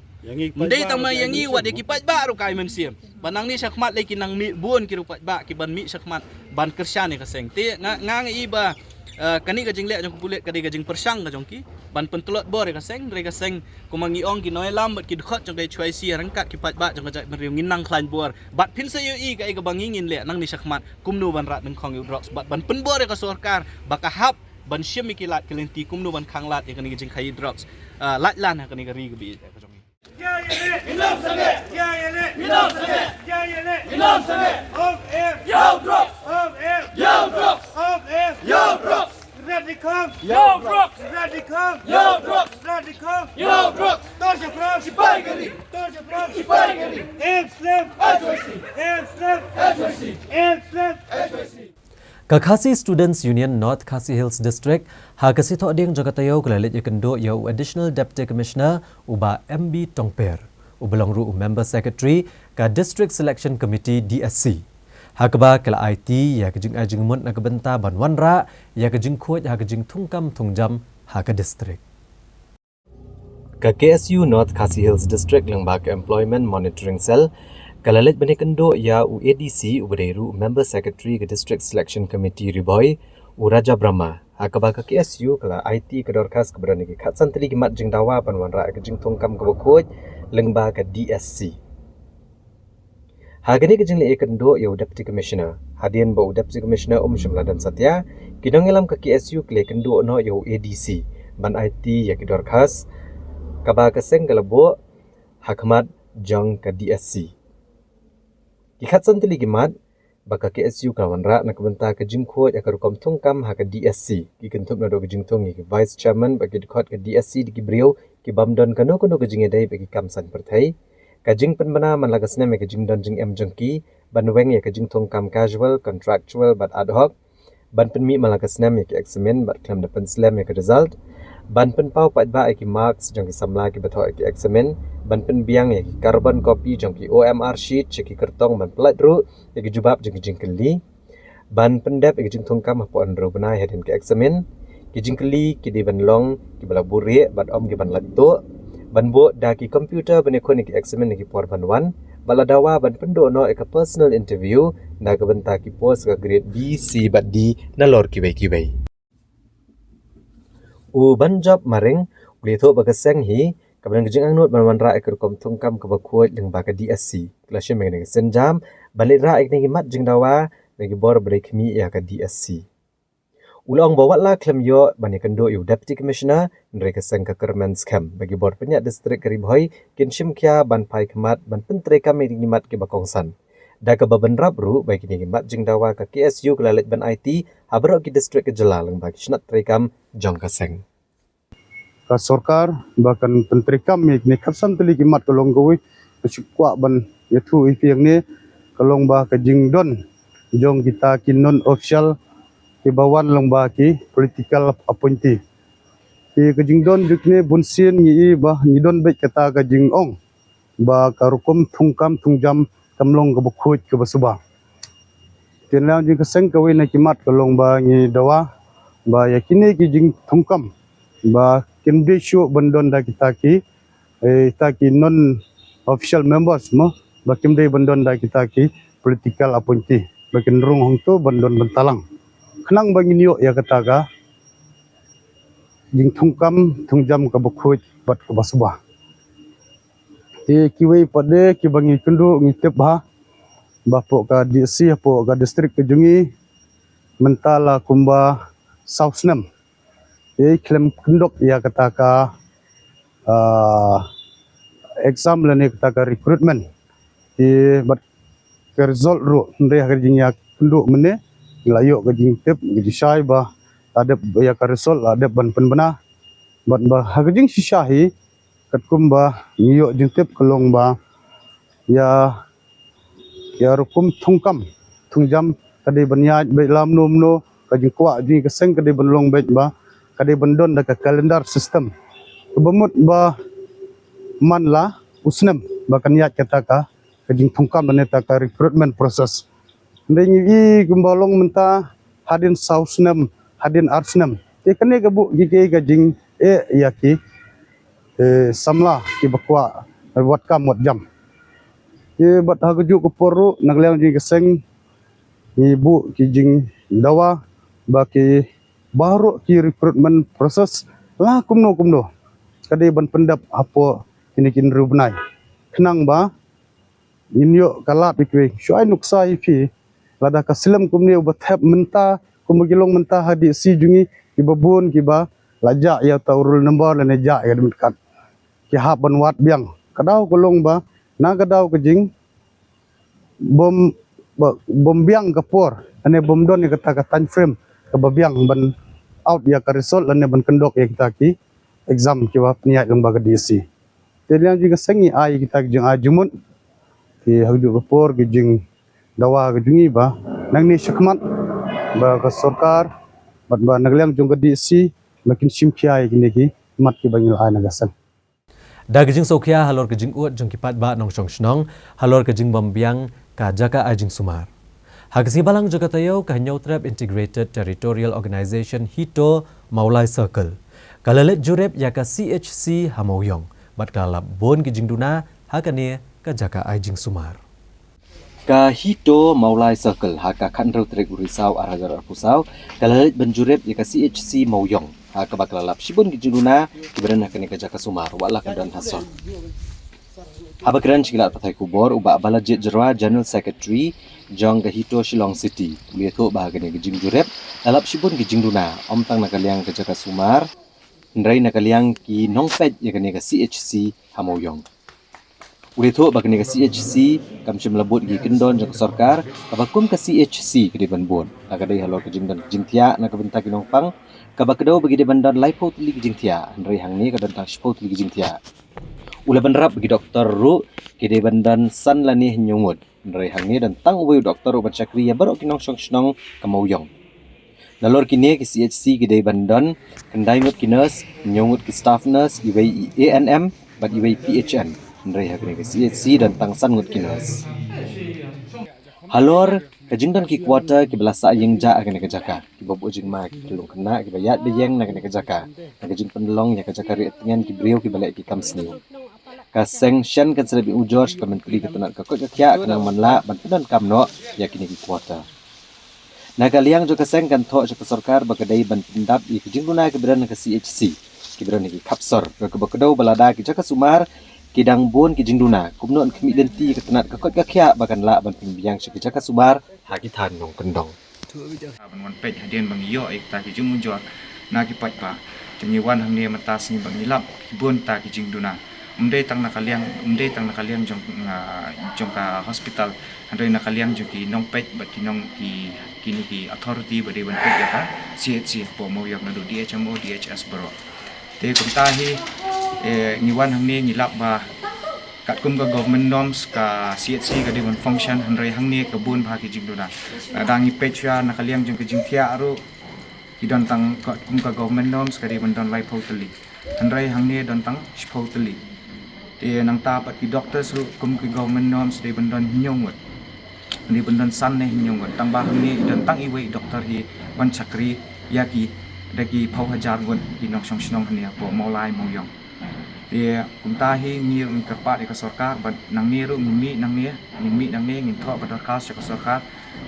ndai tama yangi wat ki paj ba ru ka aimen sim banang ni sakmat le kinang mi buon ki ru paj ba ki ban mi sakmat ban kersya ni ka seng te ngang iba kani ka jingle jong pulit kadi ka jing persang ka jong ki ban pentelot bor ka seng kumangi ong ki noi lam bat ki khot jong dai choi si rangkat ki pat ba jong ka jai meriu nginang klan bor bat pin se yo i ka ga bangingin le nang ni sakmat kumnu ban rat nang khong yu drugs bat ban pen bor ka sorkar baka hap ban syem ki lat kelenti kumnu ban khang lat e kani ka jing khai drugs lat lan ka ni ka ri ka bi ka jong Minum sangat, ya yele. Minum sangat, ya yele. Minum sangat. Of air, yo drugs. Of air, yo drugs. Of air, yo drugs. Radical, yo drugs. Radical, yo drugs. Radical, yo drugs. Toja from Sipaigari. Toja from Sipaigari. And slam, HYC. And slam, HYC. And slam, HYC. Kakasi Students Union North Khasi Hills District hakasi tho ding jagatayo kalalit yakendo yo Additional Deputy Commissioner uba MB Tongper ubelong ru Member Secretary ka District Selection Committee DSC hakba kala IT ya kajing ajing mut na kabenta banwanra ya kajing khoj ya kajing thungkam thungjam haka district ka KSU North Khasi Hills District langba ka Employment Monitoring Cell kalalit banikendo ya UADC uberu Member Secretary ke District Selection Committee Riboy Raja Brahma hakaba ka KSU kala IT ke dorkas keberani ke khatsan tali gimat jing dawa panwanra ke jing thongkam ke bokoj lengba ke DSC hagani ke jing le ekendo ya Deputy Commissioner hadian ba Deputy Commissioner Shimla dan Satya kidongelam ke KSU kle kendo no ya UADC ban IT ya ke dorkas kaba ke seng kalabo hakmat jong ke DSC Ikhatsan tili gimat baka KSU kawanra na kabenta ka jingkho ya karukom thungkam ha ka DSC ki kentup na do ka jingthong ki Vice Chairman bagi dekhot ka DSC di brio ki bamdon kano kono ka jingedai bagi kamsan perthai ka jing penbana man lagasne me ka jingdon jing em jangki banweng ya ka jingthong kam casual contractual but ad hoc ban penmi malagasne me ki examen but klam da penslam ya ka result ban pen pau pat ba ki marks jang ki samla ki batho ki examen ban pen biang ya ki carbon copy jang ki OMR sheet ki kertong ban plat ru ya ki jubab jang ki jingkeli ban pendap ki jing thongkam hapo andro benai hadin ke eksamen ki jing keli ki di ban long ki bala buri bat om ki ban latto ban bo da ki computer bane khoni ki eksamen ki por ban wan bala dawa ban pendo no ek personal interview na ka banta ki post ka grade B C bat D na lor ki bai u ban job maring uli tho ba ka seng hi kabang jing ang not ban wan ra ek kom thongkam ka ba khuat leng ba ka DSC classroom meng senjam balik ra ek ni mat jing dawa bagi bor break mi ya ka DSC ulang bawa la klem yo bani kendo yu deputy commissioner mereka sengka kermen scam bagi bor penyak distrik Karibhoi kinshim kya ban pai kemat ban pentre kami mat ke bakongsan da ka baban rabru bagi ni mat jing dawa ka KSU kelalit ban IT habro ki distrik ke Jelaleng bagi snat trekam jong ka seng ka sorkar bahkan penteri kami ni kapsan teli kimat kolong goi kwa ban yathu ipiang ni kolong ba ka jingdon jong kita kin non official ke bawan long ba ki political appointee ke jingdon jukne bunsin ni ba nidon be kata ka jingong ba karukum thungkam thungjam kamlong ka bukhut ka basuba tenlang jing kaseng ka we na kimat kolong ba ni dawa ba yakini ki jing thungkam ba kende shu bandon da kita ki ta ki non official members mo ba kende bandon da kita ki political appointee ba kenrung hong tu bandon bentalang kenang bagi niyo ya kata ka jing thungkam thungjam ka bukhut bat ka basubah kiwei pade ki bangi kendu ngitep ba bapo ka DC apo ka distrik ke jungi mentala kumba South Nam klem kendok ya kata ka exam lani kata ka recruitment bat ke result ru ndai harjing ya kendu mene layo ka jing tep gi shai ba ada ya ka result ada ban penbena ban ba harjing shishahi katkum ba niyo jing tep kolong ba ya rukum thungkam thungjam kade banyaj be lam nomno ka jing kwa jing ka seng kade banlong be ba kade bandon da ka calendar system kebamut ba manla usnem ba kanyat kata ka jing thungkam baneta ka recruitment process ndai gumbalong menta hadin sausnam hadin artsnam kane gabu gige gajing yaki samla ki bakwa wat kam wat jam bat hagju ko poru nagleng ji geseng ibu ki jing dawa ba ki baru ki recruitment process la kumno kade ban pendap apo kini rubnai kenang ba inyo kalat ikwe syai nuksa ipi lada kasilam kumni ubathap menta kumagilong menta hadi si jungi kibabun kiba lajak ya taurul number lane jak ya dekat ki haban wat biang kadau kolong ba na kadau kejing bom biang kapor ane bom don ya kata ka time frame ka biang ban out ya ka result lane ban kendok ya kita ki exam kiba niat lembaga DC teliang juga sengi ai kita jeng ajumun ki hagju kapor gejing dawa gejungi ba nang ni syakmat ba ka sorkar bat ba nagliang jong DC makin simpiai kini ki mat ki bangil ai nagasan da gejing sokia halor gejing ut jong kipat ba nong chong shnong halor gejing bombiang ka jaka ajing sumar hagsi balang juga tayo ka Nyautrap Integrated Territorial Organization hito maulai circle kalalet jurep ya ka CHC hamoyong bat kalap bon gejing duna hakane ka jaka ajing sumar ka hito maulai circle haka khandro trek urisau aragar pusau kalalit benjurep ya ka CHC mauyong haka baklalap shibun gijuluna kiberan hakane ka jaka sumar wala kadan hason habakran chilat pathai kubor uba balajit jerwa general secretary jong ka hito Shillong City ulieto bahagane gijing jurep lalap shibun gijingduna omtang nakaliang ka jaka sumar ndrai nakaliang ki nongpet ya kane ka CHC hamoyong ulito bagni ka CHC kamsim labut gi kendon jang sarkar kabakum ka CHC kedi banbon agadai halor ka jingdan jingtia na kabenta kinongpang kabakdo bagi de bandan laipo tuli jingtia ndrai hangni kadan tang spo tuli jingtia ula banrap bagi doktor ru kedi bandan san lani nyungut ndrai hangni dan tang uwe doktor uban chakri ya barok kinong song kamauyong nalor kini ki CHC kedi bandan kendai ngut kinas nyungut ki staff nurse iwei ANM bag iwei PHN ndrai hakne ke CHC dan tangsan ngut kinas Halor kajingdan ki kuota ki belasa yang ja akan kejaka ki bobo jing ma ki kelung kena ki bayat beyeng nak kejaka nak kajing pendelong ya kejaka ri tengan ki brio ki balai ki kam sniu ka sanction kan selebi ujor ka menteri ketenak ka kot kya kenang manla ban pedan kam no ya kini ki kuota nakaliang jo ka seng kan tho ka sarkar ba kadai ban pendap i kajing guna ki beran ka CHC ki beran ki kapsor ka bakadau balada ki jaka sumar kidang bon ki jingduna kumnon kemi denti ketenat ka kot kya bakan la ban pimbiang ki jaka sumar hakitan nong kendong ban wan pej hadian bang yo ek ta ki jung ujor na ki paj pa jengi wan hang ne mata sing bang ilap ki bon ta ki jingduna umdei tang nakaliang jong ka hospital andoi nakaliang jong ki nong pej bat ki nong ki kini ki authority bade ban pej ya ka CHC po mo yak na do DHMO DHS bro te kumtahi ngiwan hang ne ngilap ba kat kum ka government norms ka CHC ka de ban function handrai hang ne ka bun ba ki jingduna dangi pej ya nakaliang jong ki jingthia aru ki don tang kat kum ka government norms ka de ban don lai totally handrai hang ne don tang totally te nang ta pat ki doctors ru kum ki government norms de ban don hinyong wat ni ban don san ne hinyong wat tang ba hang ne don tang iwei doctor hi ban chakri ya ki dagi phau hajar gon ki nok song snong ne po molai mo yong te kum ta hi ngir mi ka pa ka sarkar ban nang ne ru mi nang ne ngin tho ba kas ka sarkar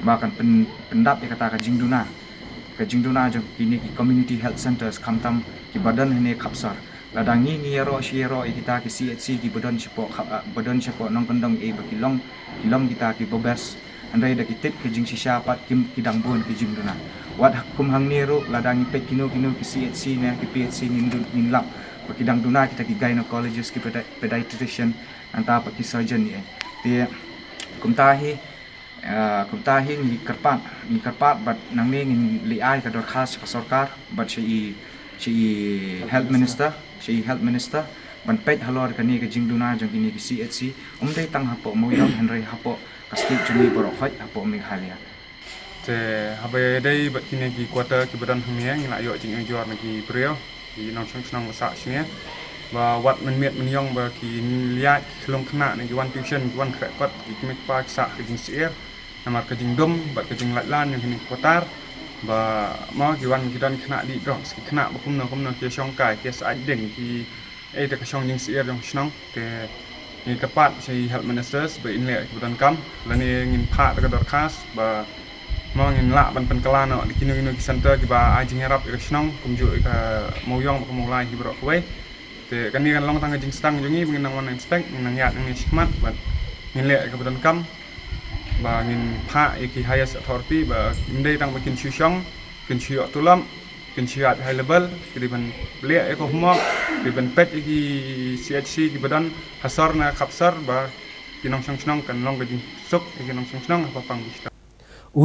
ba kan pendap ka ta ka jingduna jong kini ki community health centers kamtam ki badan ne kapsar ladangi ngiro shiro kita ki CHC ki badan sipo nong kendong e bakilong kita ki bobes andai da kitit ki jing sisha pat kim kidang bon ki jingduna wat kum hang niru ladangi pek kinu ki CHC ne ki PHC nin lap bakidang duna kita ki gynecologist ki pediatrician anta pat ki surgeon ni te kum tahi ni karpat bat nang ne ngin li ai ka dor khas ka sarkar bat si health minister ban pej halor kani ka jingduna jong kini ki CHC umdei tang hapo mo yong henry hapo ka state juni borok khoj hapo meghalaya te habe dai bat kini ki kuota ki badan hmiang ila yo jing jor na ki brio ki nong snong sa snia ba wat men miet men yong ba ki liat kelong kena ni ki wan tuition ki wan krekot ki mek pa sa ki jing sier namar ka jing dom bat ka jing latlan yang kini kuotar ba ma ki wan ki dan kena di drops ki kena ba kumno ki shong kai ki sa deng ki te ka shong jing sier jong snong te ni kapat si health ministers ba inle ki dan kam lani ngin pha ka dor khas ba ma ngin la ban pen kala no di kinu ki center ki ba ajing harap ir snong kumju ka moyong ba kumulai ki bro we te kan ni kan long tang jing stang jungi ngin nang wan inspect nang yat nang shikmat ba ngin le ka dan kam ba ngin pha ki highest authority ba indai tang makin syong kin syok tulam kin syat high level ki ban le ko humok ki ban pet ki CHC ki badan hasar na kapsar ba kinong snong kan long gajing suk kinong snong apa pang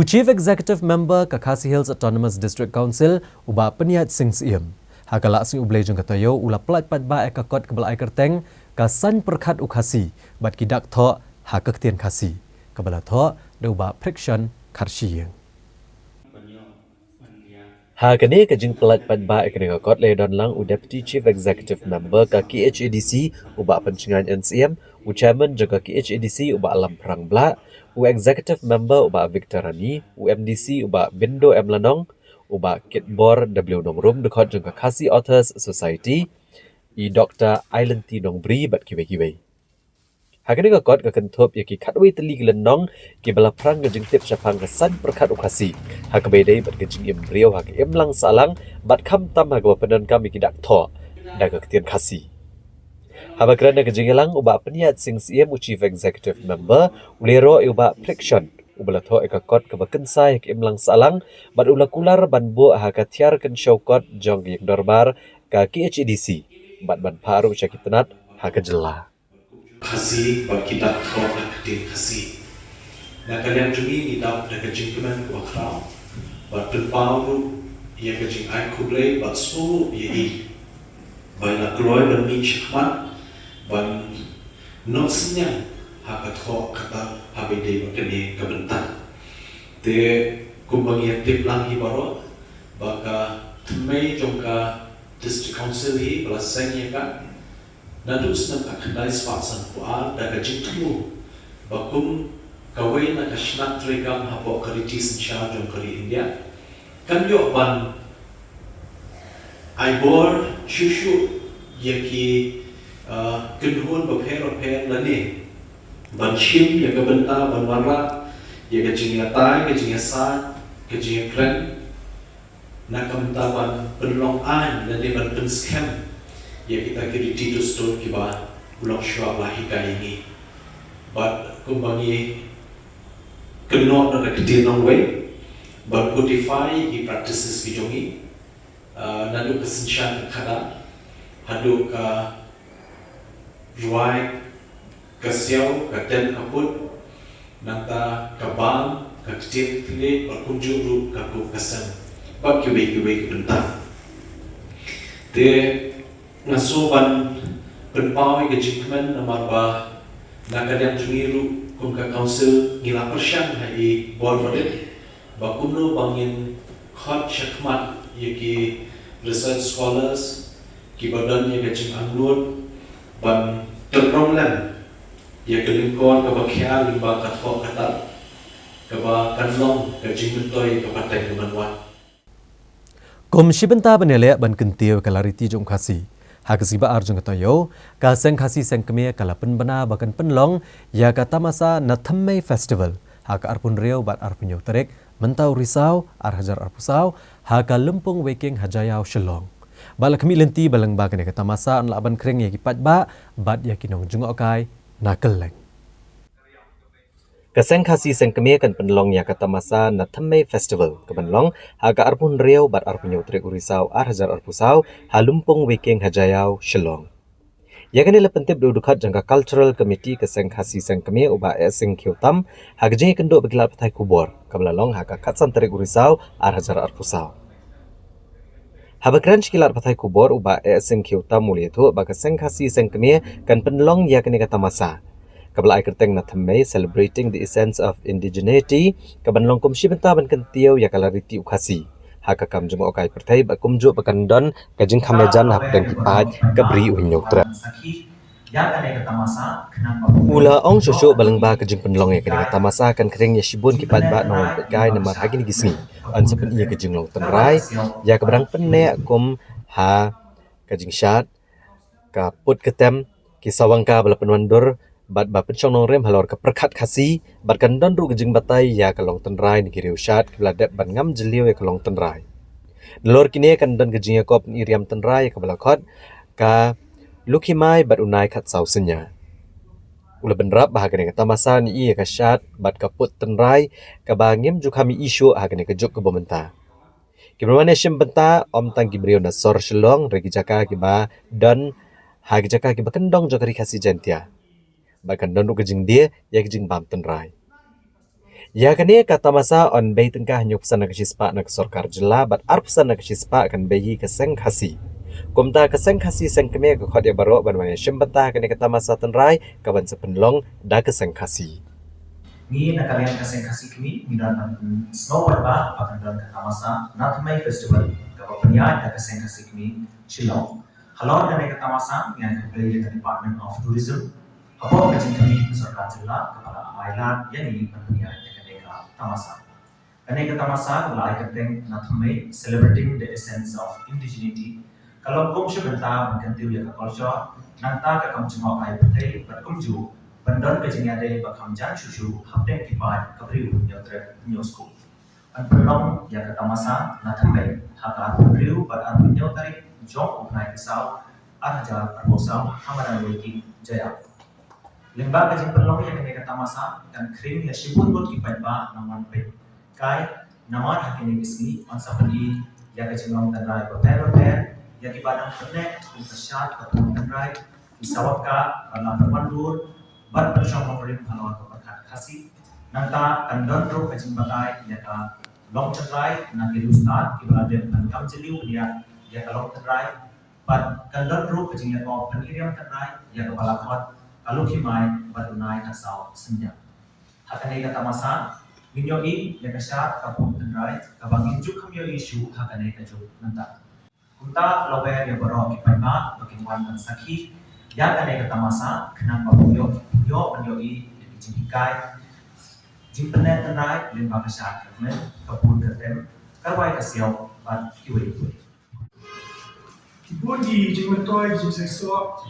Chief Executive Member Kakasi Hills Autonomous District Council uba peniat sing siem hakala sing ublei jong katayo ula plat pat ba ekakot kebal ai kerteng ka san perkhat ukasi bat kidak tho hakak tien khasi kabala tho deuba friction kharshiyeng ha kane ka jing plat pat ba ekne ka kot le don lang u Deputy Chief Executive Member ka KHADC uba penchengan NCM u Chairman jaga KHADC uba alam perang bla u Executive Member uba Victor Rani u MDC uba Bindo M Lanong uba Kitbor W Nongrum dekot jaga Kasi Authors Society i Dr. Island T Nongbri bat kiwe hakane ka kot ka kentop yaki khatwei teli glenong ki bala prang gajing tip sapang ka san perkhat ukasi hakabe dei bat gajing embrio hak emlang salang bat kham tam hak bapadan kami ki dak tho daga ketien khasi haba krana gajing elang uba peniat sing siem Chief Executive Member ulero uba friction ubala tho ekakot ka bakensai hak emlang salang bat ula kular banbo hakatiar kan showkot jong yak dorbar ka KHADC bat ban paru chakitanat hakajela khasi ba kita kho akte khasi na kalian jumi ni dap na kajingkunan ko khraw ba tulpau ye kajing ai kublei ba su ye i ba na kloy ban mi shikmat ban noksnya hakat kho kata habide ba kene kabentan te kumbang ye tip lang hi baro ba ka thmei jongka district council hi bala sengye ka nadus na kakandai spatsan puan daga jingtmu bakum kawin na kashnat regam hapo kariti sensya jong kari India kan yo ban aibor shushu yaki kedhun bapher lani ban shim ya kabenta ban warra ya kajinga tai kajinga sa kajinga kren na kamta ban penlong an lani ban penskem ya kita kiri titu stone kiba ulok shwa lahika ini but kumbangi cannot recognize no way but codify the practices ki jongi nadu kesensian kada hadu ka ruai kasiau katen kaput nanta kabang kaktir tile berkunjung kaku kasan bab kiwe bentar te ngasuban penpau ke jikmen namar ba nakadang jungiru kumka council ngila persyang hai board wadid bakumno bangin khot syakmat yaki research scholars ki badan ye gajing anglur ban terproblam ye kelingkon ka bakhya limba katho kata ka ba kanlong gajing mentoi ka patai kemanwan Kom shibenta benele ban kentiu kalariti jong khasi Hakasiba arjung katayo, ka seng khasi seng kemia kala penbana bakan penlong, ya kata masa Nathammai Festival, haka arpun riau bat arpun yau terik, mentau risau, arhajar arpusau, haka lempung waking hajayau Shillong. Bala kami lenti balang bagan kata masa an laban kering ya kipat ba, bat ya kinong jungok kai, nakeleng. Kaseng khasi seng kemia kan penlong ya kata masa Nathammai Festival ke penlong haga arpun riau bat arpun yau trik urisau arhajar arpusau halumpung waking hajayau Shillong. Ya kan ila pentip dudukat jangka cultural committee kaseng khasi seng kemia uba seng kiutam haga jengi kendo begilat patai kubor kabelalong haga katsan trik urisau arhajar arpusau. Habakran shikilat patai kubor uba seng kiutam mulia tu ba kaseng khasi seng kemia kan penlong ya kan kata masa Kabla kerteng Nathammai celebrating the essence of indigeneity, kaban longkom shibenta ban kentiau ya kalariti ukasi. Haka kam jung okai pertai ba kumju bakandon kajing kamejan hap dan kipat kabri uhinyok tra. Ula ong shosho balang ba kajing penlong ya kani tamasa kan kering ya shibun kipat ba nong pekai namar hagin gisni. An sepen iya kajing long tenrai ya kabrang penne kum ha kajing syat kaput ketem kisawang ka bala penwandur bat pensyong nong rem halor ke perkat khasi bat kandon ru gejing batai ya kalong tenrai ni kiri ushat keladep ban ngam jeliu ya kalong tenrai lor kini kandon gejing yakop ni iriam tenrai ka balakot ka lukimai bat unai khat sau senya ula benrap bahaga ni kata masa ni ia ka syat bat kaput tenrai ka bangim ju kami isu haga ni kejuk ke bomenta kiberwane syem benta om tang gibriu na sor Shillong regi jaka kiba don haga jaka kiba kendong jokari khasi jentia bahkan don kejing dia ya kejing bam tenrai ya kane kata masa on bay tengkah nyuk sana kesispa na kesorkar jela bat arp sana kesispa kan bayi keseng khasi kumta keseng khasi seng keme ke khot ya baro ban wan shembata kane kata masa tenrai kaban sepenlong da keseng khasi ni na kalian keseng khasi kami dan snow ba akan dan kata masa Nathammai Festival ka penya da keseng khasi kami Shillong halor kane kata masa yang kembali dari Department of Tourism Apa kajing kami Sarkar Jilla Kepala Ailan yang ini pentingnya Kaneka Tamasa. Kaneka Tamasa adalah ikatan Nathammai celebrating the essence of indigeneity. Kalau kau sebentar mengganti ya culture, nanta kakam cuma kai petai berkumju, bandar kajing ada bakam jan susu, hapten kipat kabriu yang trek nyosku. Anpelong ya Tamasa Nathammai hakar kabriu pada anpelong tarik jom upnai kisau arhajar arbosau hamaran wiki jaya. Lembaga kajing pelong yang kene kata masa dan kering ya shibun bot kipat ba naman pe kai namar hakini kisni ansa pali ya kajing long tanrai hotel ya ki badang perne usasyat katun tanrai isawat ka bala perwandur bar persyong ngorin halawat perkat khasi nanta kandon ro kajing batai ya ka long tanrai na ki ustad ki balade pankam jeliu ya ka long tanrai bat kandon ro kajing ya ko paniriam tanrai ya ka balakot kalau kimai badunai kasau senya. Hakane kata masa minyoi ya kasat kapun tenrai kabangin juk kamyo isu hakane kajuk nanta. Kunta lober ya baro kipaima bakin wan dan sakhi ya kane kata masa kenapa yo menyoi dikikai jing penet tenai limba kesat kemen kapun ketem karwai kasiau ban kiwei. Bodi jing mentoi jing sesuap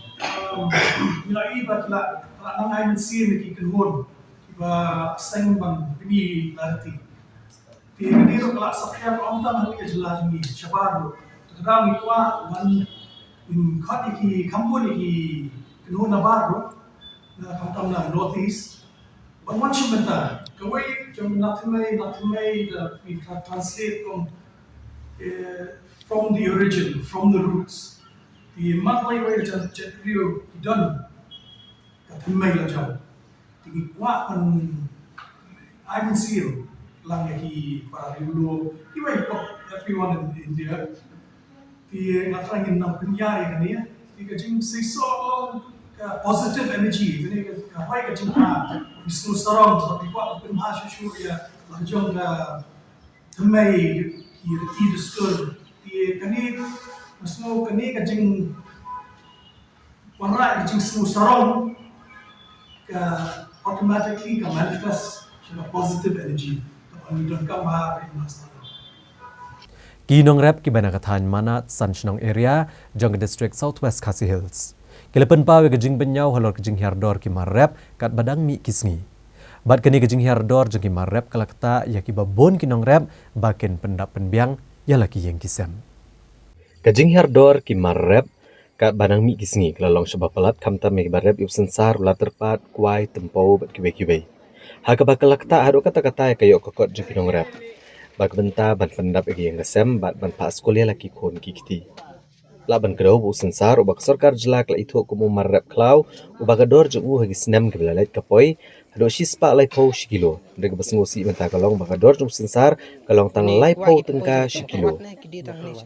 nilai bat la nang ai mensin ki kenhon ba seng bang bini larti ti ni ro kala sakya om ta hali jelas ni shabar tadam itwa man in khati ki kampuni ki kenhon nabar na kamtam na northeast ban wan shimenta kawai jom nathmei the we can translate from the origin, from the roots. The matlay way just rio done. That may la jam. The what I can see lang yaki para rio. He way everyone in India. The natrang in nam punyari kaniya. The kajing say so positive energy. The kahwai kajing Visnu sarong so the what pinha shushu ya lajong ka may he understood. Kani masno kani kajing wanra kajing snu sarong ka automatically ka manifest a positive energy kapag don ka ma mas Kinong rap ki banakathan mana Sanchnong area jong district Southwest Khasi Hills. Kilapan pawe kajing benyau halor kajing hiardor ki marap kat badang mi kisngi. Bad kani kajing hiardor jong ki marap kalakta ya ki babon kinong rap baken pendap penbiang ya laki yang kisem. Kajing hiardor ki marap kat badang mi kisngi kelalong sebab pelat kamta me barap yup sensar ulat terpat kuai tempau bat kibai-kibai. Haka bakalakta hadu kata-kata ya kayo kokot jong kinong rap. Bak benta ban pendap egi yang kesem bat ban pak sekolah laki kon kikti. La ban kedau bu sensar ubak sorkar jelak la itu kumu marap klau ubak ador jong hagi senam kebelalait kapoi hadu shispa lai pau shikilo. Dega basngosi benta kalong bak ador jong sensar kalong tang lai pau tengka shikilo.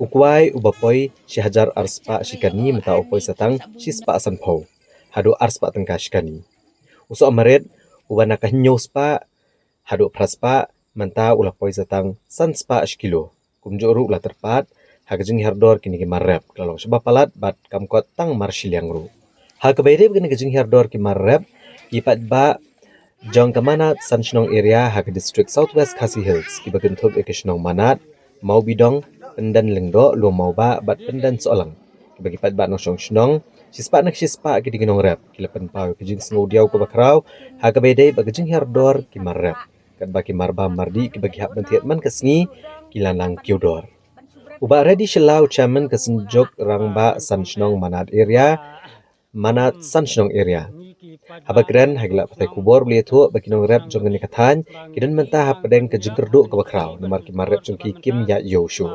Ukwai ubapoi shihajar arspa shikani menta upoi satang shispa asan pau. Hadu arspa tengka shikani. Usok amaret ubanaka nyospa hadu praspa menta ulapoi satang sanspa shikilo. Kumjoru ulah terpat hagajing hardor kini ki marrep kalong sebab palat bat kamkot tang marshiliang ru. Hakabaide kini kajing hardor ki marrep ipat ba jong kamanat Sanchnong area hak district Southwest Khasi Hills ki bagentup ekishnong manat mau bidong pendan lengdo lo mau ba bat pendan solang ki bagi pat ba no shnong sispa nak sispa ki diginong rep ki lepen paw kajing snodiau ko bakrau hakabaide bagajing hardor ki marrep kat baki marba mardi ki bagi hak bentiat man kesngi ki lanang kiodor. Uba ready shelau chairman kesenjok rangba Sanchnong manat Sanchnong area. Habagren hagla patai kubor beli tu bagi nong rep jong ni katan kidan mentah padeng ke jengkerdu ke bakrau nomor ki marep jong ki kim ya yoshu.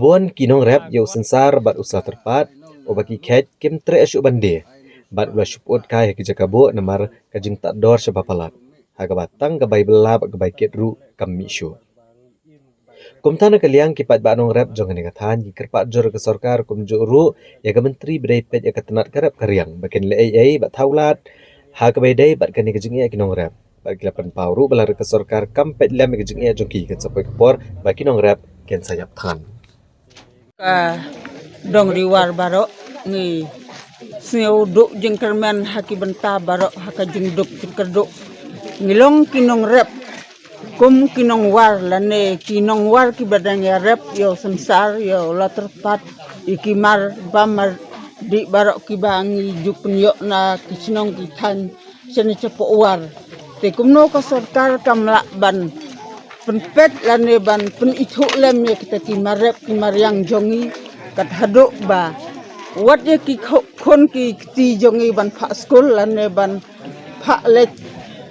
Buan kinong rep yo sensar bat usah terpat obaki ket kim tre asyu bande bat ulah syuput kai ki jakabu nomor kajing tak dor sebapalat. Hagabatang ke bai belab ke bai ketru kami syu. Kumtana kaliang kipat banong rep jong ni katan ki kerpat jor ke sorkar kum juru ya ke menteri bedai pet ya ketenat karep kariang bakin le ai bat taulat ha ke bedai bat kani kejing ya kinong rep bat kilapan pauru belar ke sorkar kampet lem kejing ya jong ki ket sapoi kepor baki nong rep ken sayap tan ka dong riwar baro ni sneu duk jeng kermen haki benta baro haka jeng duk kerduk ngilong kinong rep kum kinong war lane kinong war ki badang ya rep yo sensar yo la terpat ikimar bamar di barok ki bangi jupun yo na kisnong ki than sene cepo war te kumno ka sarkar kamla ban penpet lane ban pen itu lem ya kita kimar rep kimar yang jongi kat haduk ba wat ye ki kon ki ti jongi ban pak skul lane ban pak let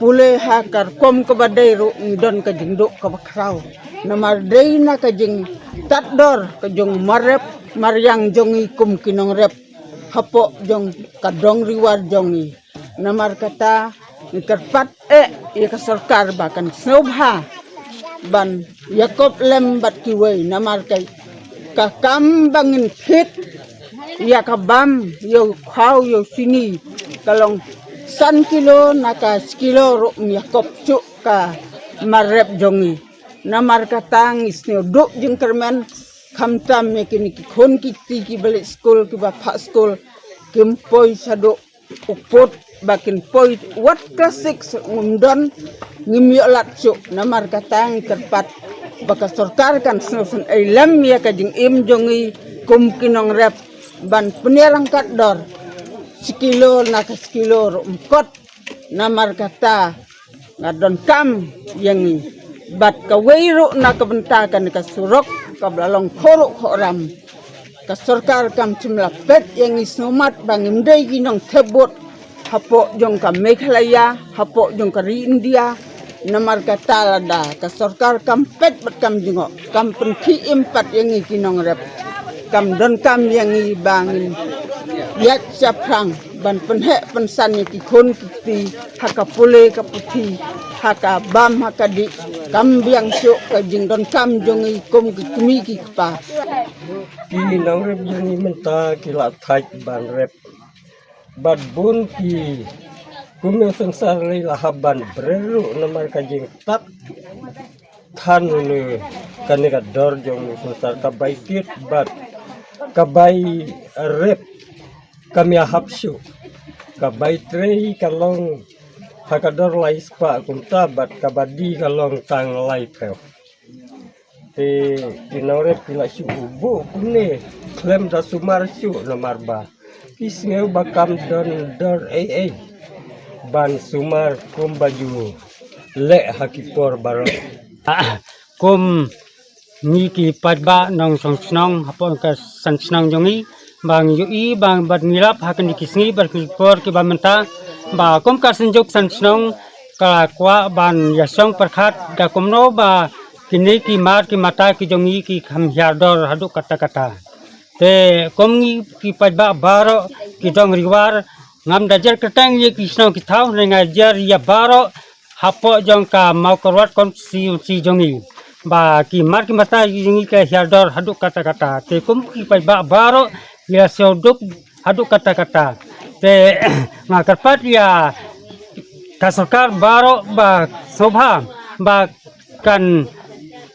pule hakar kom ke badai ru don ke jengduk ke bakrau namar dei na ke jeng tatdor ke jong marep maryang jongi kum kinong rep hapok jong kadong riwar jongi namar kata nikerpat ya ke sarkar bahkan snobha ban yakob lembat kiwei namar kai kakam bangin fit ya kabam yo khau yo sini kalong san kilo naka sekilo ro yakop cuk ka marep jongi namar katang isneo duk jeng kermen kamtam mekini ki kon ki balik school ki bapak school kempoi sadok upot bakin poi wat klasik ngumdon ngimyolat su namar katang terpat baka sorkar kan snusun ilam ya kajing im jongi kum kinong rep ban penirang kat dor sekilo nak sekilo umkot namar kata ngadon kam yang bat kawairu nak kebentakan ka surok ka blalong khorok khoram ka sorkar kam jumlah pet yang isnumat bangim dei ginong tebot hapo jong ka Meghalaya hapo jong ka India namar kata lada ka sorkar kam pet bat kam jingo kam penki impat yang ginong rep kam don kam yang bangin yat saprang ban penhek pensan yang kikun kiti haka pule ka puti haka bam haka di kam biang syuk ka jing don kam jongi kum kimi ki pa ki nang rep yani menta ki la thai ban rep bad bun ki kum sangsar le la haban breru namar ka jing tat than ne kan ka dor jong sangsar ka bai tit bat ka bai rep kami hapsu kabai trei kalong hakador lai spa kunta bat kabadi kalong tang lai pel te inore pila shu bu kunne klem da sumar shu nomar ba isngeu bakam don dor ban sumar kum baju le hakipor baro kum ni ki padba nong song snong hapon ka san snong jongi bang yui bang bat ngilap hakan dikisngi berkipor ke bamenta ba kom kar senjuk san snong kala kwa ban yasong perkhat ka komno ba kini ki mar ki mata ki jongi ki kham hiador haduk kata-kata te komngi ki padba baro ki dong riwar ngam dajar ketang ye ki snong ki thau ngajar ya baro hapo jong ka mau korwat kon si jongi ba ki mar ki mata ki jongi ka hiador haduk kata-kata te kom ki padba baro ya soduk haduk kata-kata te ngakarpat ya kasarkar baro ba sobha ba kan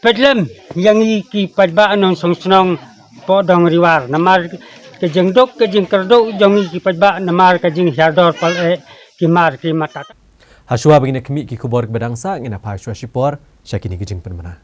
pedlem yang ki padba anon songsnong podong riwar namar ke jengdok ke jengkerdo jongi ki padba namar ke jeng hiador pal ki mar ki mata Hashua begini kemi ki kubor bedangsa ngena Hashua Shipor syakini kijing penmana.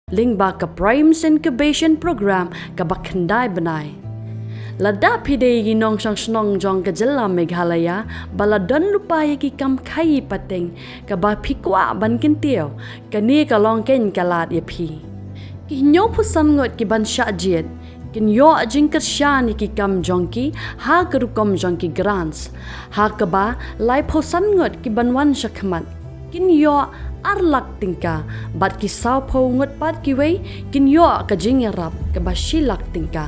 Lingba ka Primes Incubation Program ka bakhandai banai. Lada pide ginong sang snong jong ka jala Meghalaya baladon lupaya ki kam khai pateng ka ba phikwa ban kintiao kani ka longken kalat ye phi. Ki nyo pusan ngot ki ban sha jet kin yo ajing ker shan ki kam jongki ha kerukom jongki grants ha ka ba lai pusan ngot ki banwan shakmat kin yo arlak tingka bat ki sao po ngot pat ki wei kin yo ka jing rap ka ba shilak tingka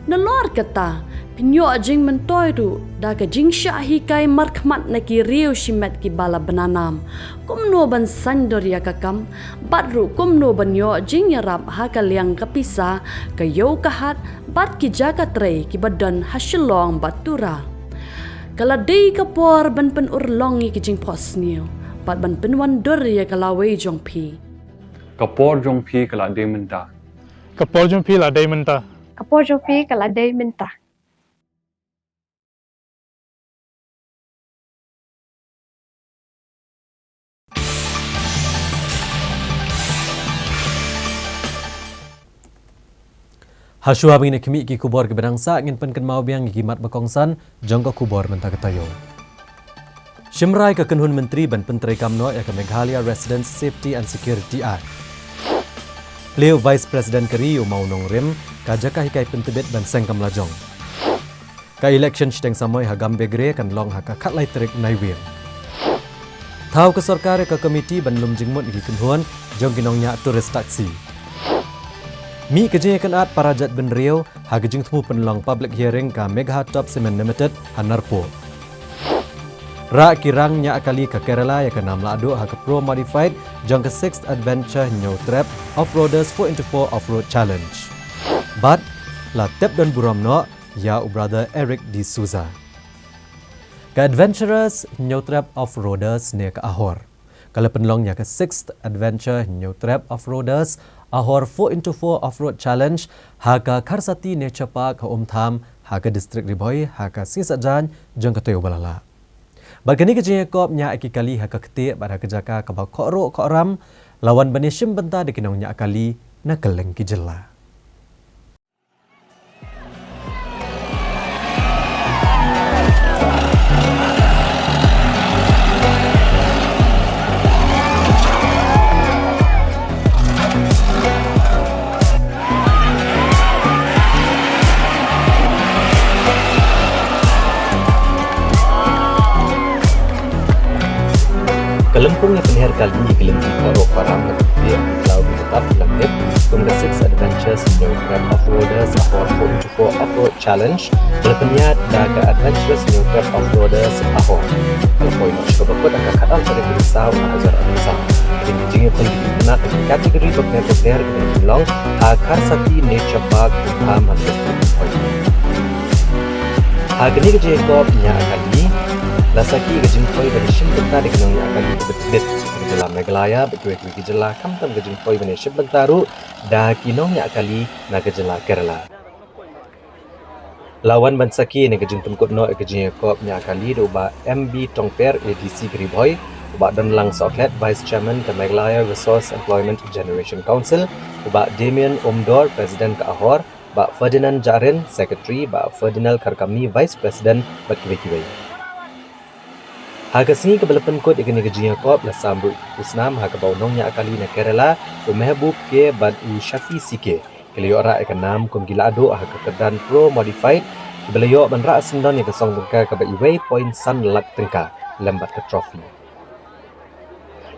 Nalor kata, pinyok jing mentoy tu, da ka jing syahi kai markhmat na ki riu shimet ki bala benanam. Kumno ban sandor ya kakam, badru kumno ban yo jing yarap ha ka liang kapisa, ka yo kahat, bat ki jaga trei ki badan hasilong batura. Kala dei ka por ban pen urlongi ki jing pos niu, bat ban pen wan dor ya kalawe jong pi. Kapor jong pi kala dei menta. Kapor jong pi la dei menta. Kapor jong pi kala dei menta. Hasua bingin kimi ki kubor ke benangsa ngin penken mau biang gimat bakongsan jangka kubor mentah ketayo. Shimrai ke kenhun menteri ban penteri kamno ya ke Meghalaya Residence Safety and Security Act. Leo Vice President Keriu mau nong rim kajaka hikai pentebet ban sengkam lajong. Ka election shteng samoy hagam begre kan long haka katlai trik naiwir. Tau ke sarkar ke komiti ban lum jingmut ki kenhun jong ginongnya turis taksi. Mi kerja kan at parajat ben Riau hagajing temu penlong public hearing ka Megha Top Cement Limited Hanarpo. Ra kirang nya akali ke Kerala ya ke namla adu ha ke Pro Modified jang ke 6th Adventure New Trap Off-Roaders 4x4 Off-Road Challenge. But la tep dan buram no ya brother Eric D. Souza. Ke Adventurers New Trap Off-Roaders ne ke Ahor. Kalau penlong ya ke 6th Adventure New Trap Off-Roaders Ahor 4x4 Off-Road Challenge haka Karsati Nature Park ha Tham haka District Riboy haka Sisajan jang ke Toyo Balala. Bagani kerja kop nya akikali haka ketik pada kejaka kabau korok koram lawan bani shim benta de kinong nya akali na keleng ki jela. Kelempung yang penihar kali kelempi korok koram dan dia cloud tetap langit tunggu 6 Adventures New Trap Off-Roaders Ahor 4x4 Off-Road Challenge kelepeniat daga Adventures New Trap Off-Roaders Ahor kalau poin cukup berkut akan kadal pada berusaha mengajar berusaha jadi jingnya pun dikenal dengan kategori berpengaruh dengan pelong Karsati Nature Park Tham hampir 10 poin harganya ke Jacob nya kali Lasaki gejengkoi bani shim benta di kenong yang akan dibet-bet Gejala Meghalaya betul-betul gejala kamtam gejengkoi bani shim bentaru dah kinong yang akali na gejala Kerala. Lawan bansaki ni gejeng temkut no gejengkop yang akali doba MB Tongper ADC Griboy uba Don Lang Soklet Vice Chairman ke Meghalaya Resource Employment Generation Council uba Damien Omdor President ke Ahor uba Ferdinand Jarin Secretary uba Ferdinand Karkamni Vice President Batkiwe-kiwe. Harga singi ke belapan kot ikan negeri Yakob la sambut usnam harga baunongnya akali na Kerala u Mehbub ke bad u Shafi Sike keliyo ra ikan nam kum gila ado harga kedan Pro Modified beliau menra sendon yang kesong tengka ke iway point san lak tengka lembat ke trofi.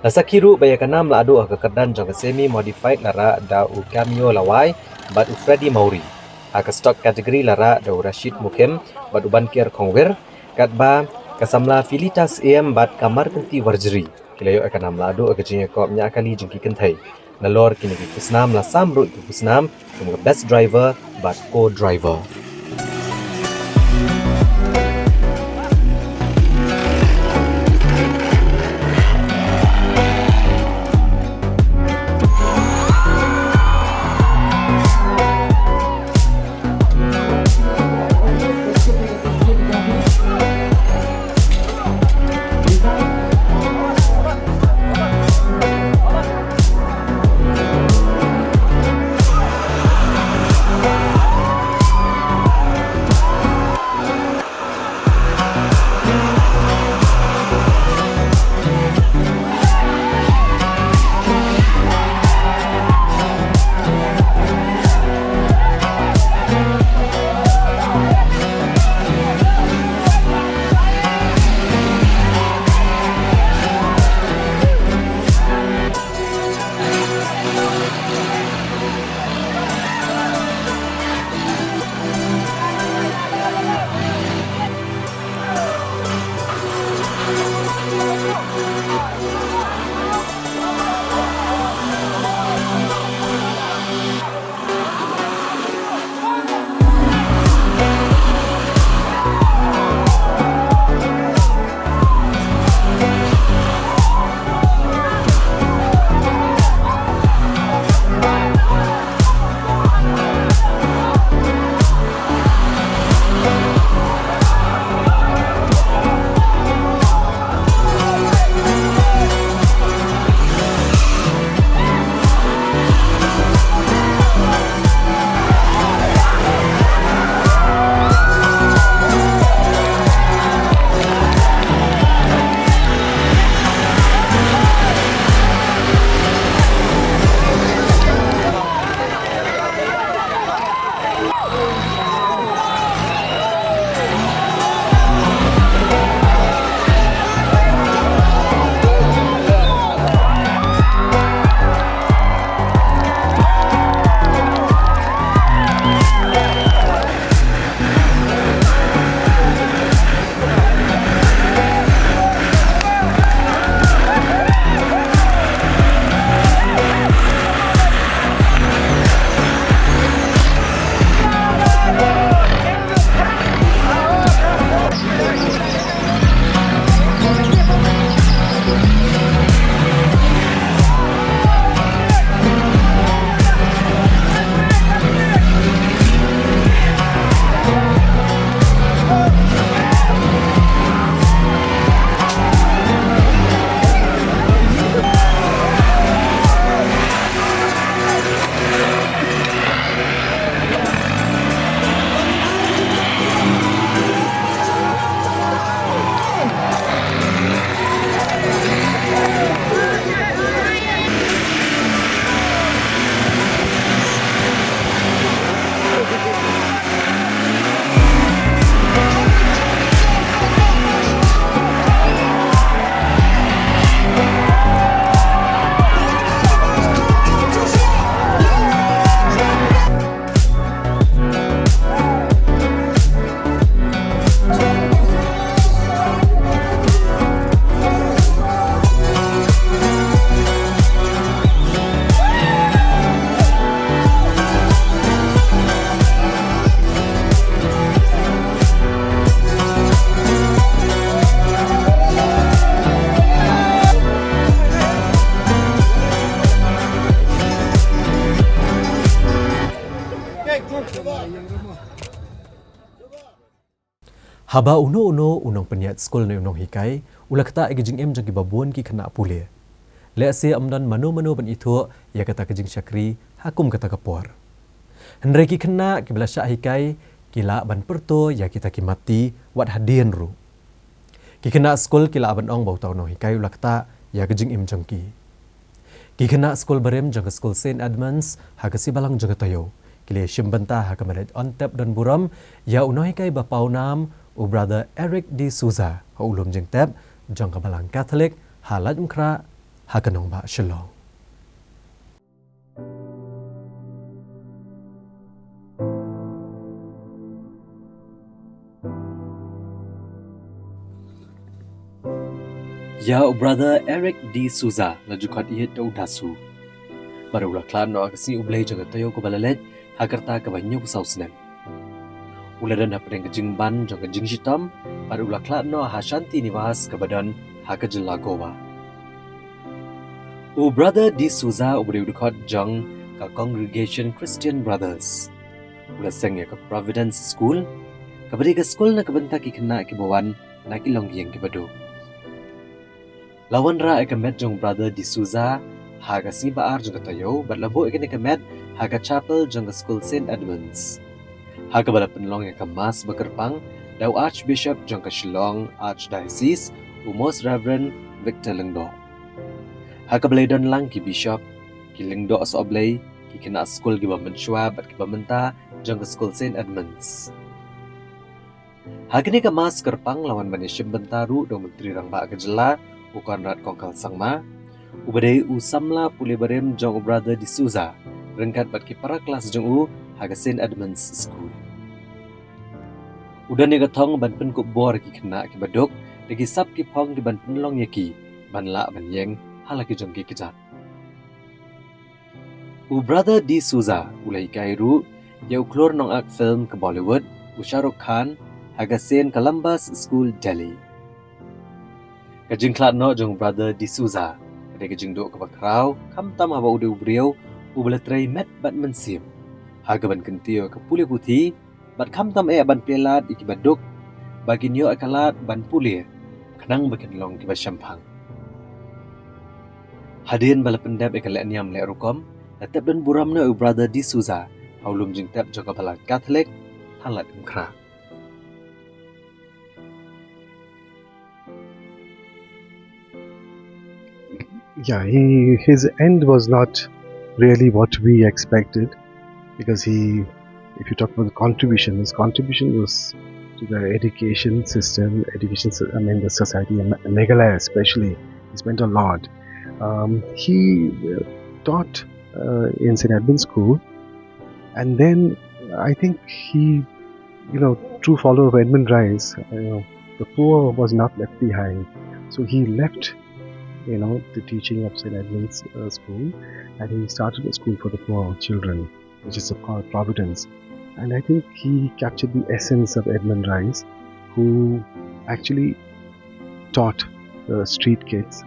Lasakiru bayakan nam la ado harga kedan jang semi modified lara da u Cameo lawai bad u Freddy Mauri harga stock kategori lara da u Rashid Mukim bad u Bankir Kongwer kat ba Kasamla Filitas AM bat kamar kenti warjeri. Kilayo akan namlado agajnya kop nya akali jengki kentai. Nalor kini kusnam la samrut kusnam kum best driver bat co-driver. Haba uno unong peniat skol na unong hikai, ulah kata igijing em jang kibabuan ki kena pule. Lease amdan mano ban itu ya kata kejing syakri hakum kata kapor. Hendrai ki kena kibla syak hikai kila ban perto ya kita ki mati wat hadian ru. Ki kena skol kila ban ong bau tau no hikai ulah kata ya kejing em jang ki. Ki kena skol barem jang skol St. Edmunds hagasi balang jang tayo. Kile shimbanta hakamaled on tap dan buram ya uno hikai bapau nam u brother Eric D. Souza ha ulum jeng tap jang kabalang Catholic halat mkra hakanong ba shalom. Ya brother Eric D. Souza na jukat ihet do dasu. Baru laklan no agasi ublay jang tayo ko balalet hakarta kabanyo saw snem. Uladan hapdeng kejing ban jang kejing hitam baru laklan no Hashanti Niwas kabadan hakajilla gowa. O brother D. Souza ubreu dekat jang ka Congregation Christian Brothers. Ula sengya ka Providence School kabadi ka school na kabanta ki kena ki bawan na ki longyeng ki bado. Lawan ra ka met jang brother D. Souza haga si baar jang tayo bat labo ikene ka met haga chapel jang school St. Edmunds. Haga bala penlong ka mas bekerpang daw Archbishop jang ka Shillong Archdiocese u Most Reverend Victor Lengdo. Haga balay don lang ki Bishop ki Lengdo sa oblay ki kena school ki bamenshwa bat ki bamenta jang ka school St. Edmunds. Haga ni ka mas kerpang lawan manishim bentaru do menteri rang ba kajela u Konrad Kongkal Sangma u badai u samla puli barem jang u brother D. Souza rengkat bat ki para kelas jang u haga St. Edmunds School. Udah ni katong ban pen kup bor ki kena ki baduk lagi sap ki pong ki ban penlong yaki ban la ban yeng halaki jang ki kijat. U brother D. Souza ulai kairu ya uklor nong ak film ke Bollywood u Shah Rukh Khan haga St. Columbus School Delhi. Kajing klat no jang brother D. Souza kada kajing do ke bakrau kam tam haba udah ubriau u belatrai met bat mensim. Haga ban kentio ke puli putih bat kam tam ban pelat iki baduk bagi nyo akalat ban puli kenang bakin long ki basyampang. Hadian bala pendap ekalek niam le rukom natap dan buram no brother D. Souza haulum jing tap jaga bala Catholic halat mkra. Yeah, his end was not really what we expected, because if you talk about the contribution, his contribution was to the education system, the society, in Meghalaya especially. He spent a lot. He taught in St. Edmund's School, and then I think he, true follower of Edmund Rice, the poor was not left behind. So he left the teaching of St. Edmund's School, and he started a school for the poor children, which is called Providence. And I think he captured the essence of Edmund Rice, who actually taught the street kids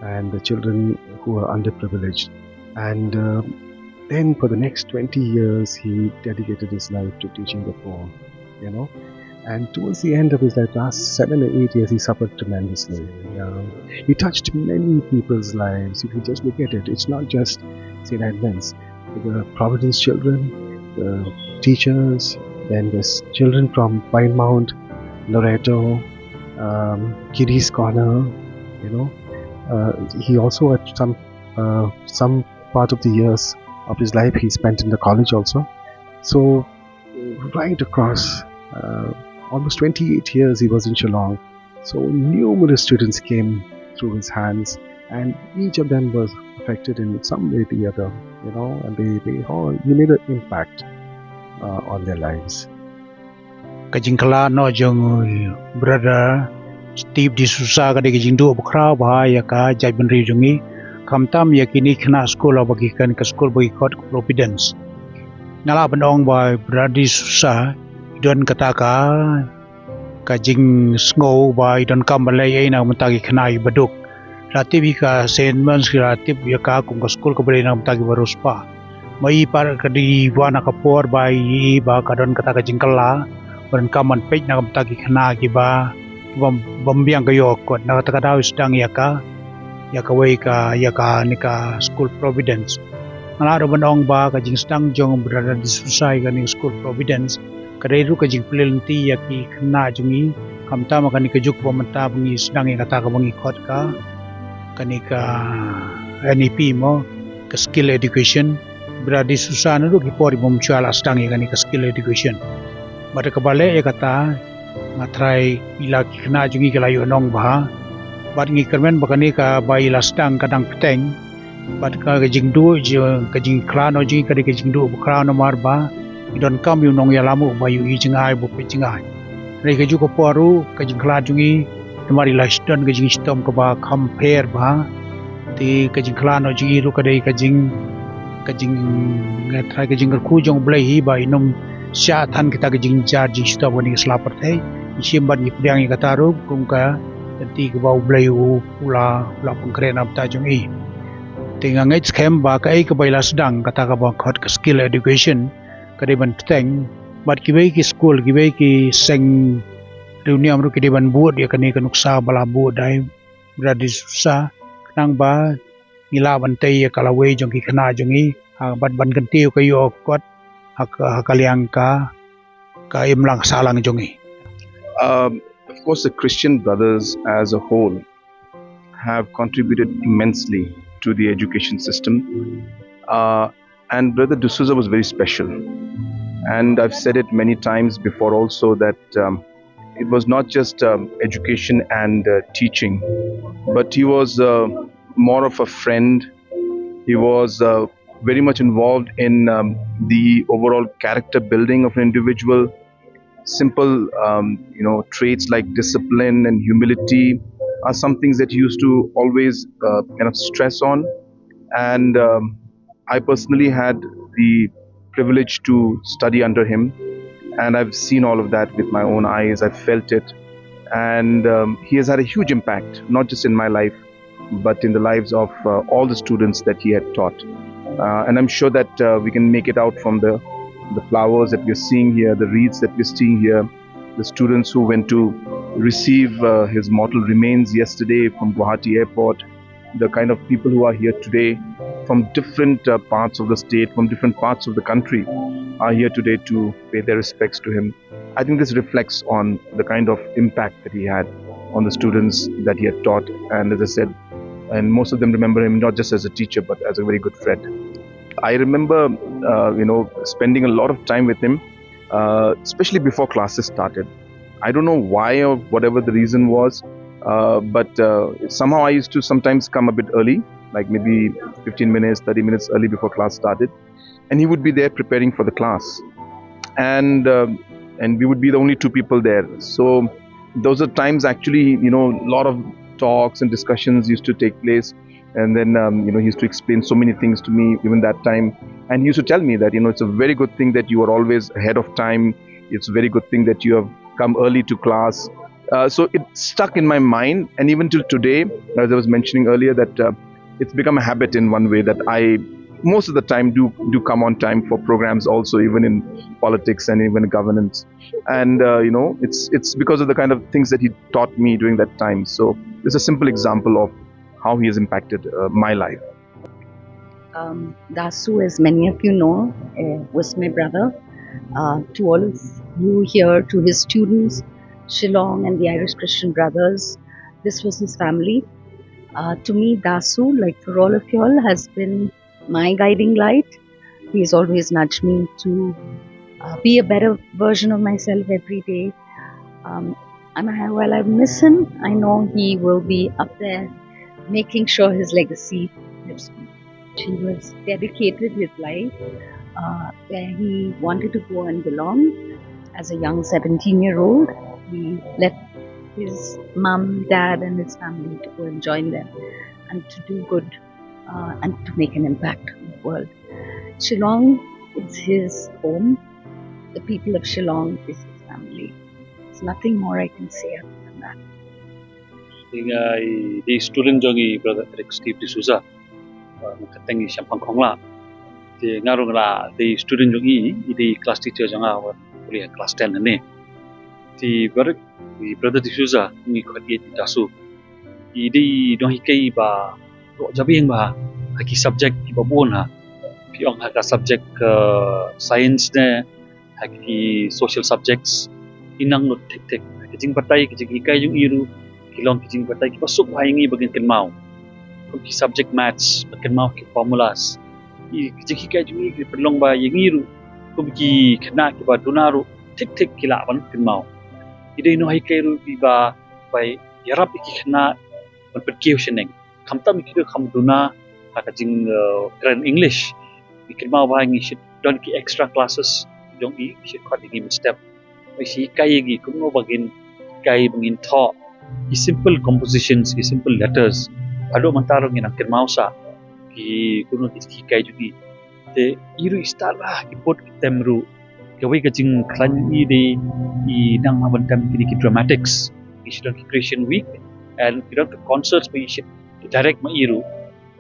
and the children who are underprivileged. And then for the next 20 years, he dedicated his life to teaching the poor, And towards the end of his life, last 7 or 8 years, he suffered tremendously. He touched many people's lives. If you just look at it, it's not just St. Edmunds. The Providence children, the teachers, then there's children from Pine Mount, Loreto, Kiddies Corner, He also at some part of the years of his life he spent in the college also. So right across almost 28 years he was in Shillong. So numerous students came through his hands, and each of them was affected in some way or the other, and he made an impact on their lives. Kajingkala no jong brother Steve D. Souza kada kajing do bukra bahaya ka jaiban rijungi kamtam yakini kena sekolah bagikan ke sekolah bagi kot Providence. Ngala benong by brother D. Souza don kataka kajing snow by don kambalay ay na matagi kanay baduk. Ratib ka St. Edmunds ratib yaka kung ka sekolah kabali na matagi baruspa. Mai par kadi wana kapor by ba kadon kataka jingkala berengkaman pej na kamtagi khana ki ba bambiang kayo kot na takadaw sedang yaka wei ka nika School Providence ngala banong ba ka jing sedang jong berada di susai ka ning School Providence kadai ru ka jing pelenti yaki khana jungi kamta makani ka juk pamata bungi sedang yang kata ka bungi kot ka kanika NEP mo ka skill education berada susah nu ki pori bom chala sedang yang kanika skill education pada kebalik ya kata ngatrai ila ki khana jungi kalayo nong ba bat ngi kermen bakani ka bai la sedang kadang peteng bat ka jing du ka jing klano jing ka jing du klano marba idon kam yu nong ya lamu bayu i jingai bu pe jingai rei ka ju ko poru ka jing kla jungi mari la ston ka jing stom ka ba compare ba ti ka jing klano jingi ru ka dei ka jing ngatrai ka jing ku jong blai hi ba inom sya than kita ka jing jar jing stom ni slapar thai isimban ni pdiang i kata ru kum ka ti ka ba blai u pula pengkren ap ta jong i tinga ngai scam ba ka ai ka bai la sedang kata ka ba khot ka skill education kadiban teng bat ki ki school ki seng reuniam ru kadiban buat ya kani kanuksa bala buat dai beradi susah nang ba nila bantai ya kala wei jong ki khana jongi bat ban ganti ka yo kot hakaliang ka imlang salang jongi. Of course, the Christian brothers as a whole have contributed immensely to the education system. And Brother D'Souza was very special. And I've said it many times before also that it was not just education and teaching, but he was more of a friend. He was very much involved in the overall character building of an individual. Simple, traits like discipline and humility are some things that he used to always kind of stress on. And I personally had the privilege to study under him, and I've seen all of that with my own eyes. I've felt it, and he has had a huge impact, not just in my life, but in the lives of all the students that he had taught. And I'm sure that we can make it out from the flowers that we're seeing here, the wreaths that we're seeing here, the students who went to receive his mortal remains yesterday from Guwahati Airport, the kind of people who are here today from different parts of the state, from different parts of the country, are here today to pay their respects to him. I think this reflects on the kind of impact that he had on the students that he had taught. And as I said, and most of them remember him not just as a teacher, but as a very good friend. I remember, spending a lot of time with him, especially before classes started. I don't know why or whatever the reason was, but somehow I used to sometimes come a bit early, like maybe 15 minutes, 30 minutes early before class started. And he would be there preparing for the class. And we would be the only two people there. So those are times actually, a lot of talks and discussions used to take place. And then, he used to explain so many things to me even that time. And he used to tell me that, it's a very good thing that you are always ahead of time. It's a very good thing that you have come early to class. So it stuck in my mind. And even till today, as I was mentioning earlier, that it's become a habit in one way that I, most of the time, do come on time for programs also, even in politics and even governance. And, it's because of the kind of things that he taught me during that time. So it's a simple example of how he has impacted my life. Dasu, as many of you know, was my brother. To all of you here, to his students, Shillong and the Irish Christian Brothers, this was his family. To me, Dasu, like for all of you all, has been my guiding light. He's always nudged me to be a better version of myself every day. While I miss him, I know he will be up there making sure his legacy lives on. He was dedicated his life where he wanted to go and belong. As a young 17-year-old, he left his mum, dad and his family to go and join them and to do good and to make an impact on the world. Shillong is his home. The people of Shillong is his family. There's nothing more I can say other than that. The student jongi brother Eric Steve D'Souza makatengi Champang Khongla the ngarung la the student jongi the class teacher jonga kuliah class 10 ni Ti brother D'Souza ni khodiet dasu. Idi no hikai ba ro jabing ba haki subject ki babon ha. Pi ong haka subject science ne haki social subjects inang no tek kijing patai kijing hikai jung iru kilong kijing patai ki pasuk haingi bagin kenmau. Ki subject maths kenmau ki formulas. Kijing hikai jung ki perlong ba yengiru kumki kena ki ba dunaru tek kila ban kenmau. Idai no hikai ru bi ba bai yarap ki kena ban perkiu sheneng. Kamta mi kidu kam duna haka jing grand English. Bikin mau bahangi shit don ki extra classes jong i shit khat gi step. Mai si kai gi kumno bagin kai bangin tho. I simple compositions, I simple letters. Ado mantaro ngina kirmausa ki kuno ki kai jugi. Te iru istala ki pot temru. Kawai ka jing klan i de I nang mabantam ki dramatics. I shit on Christian week and ki don concerts mai shit direct ma iru.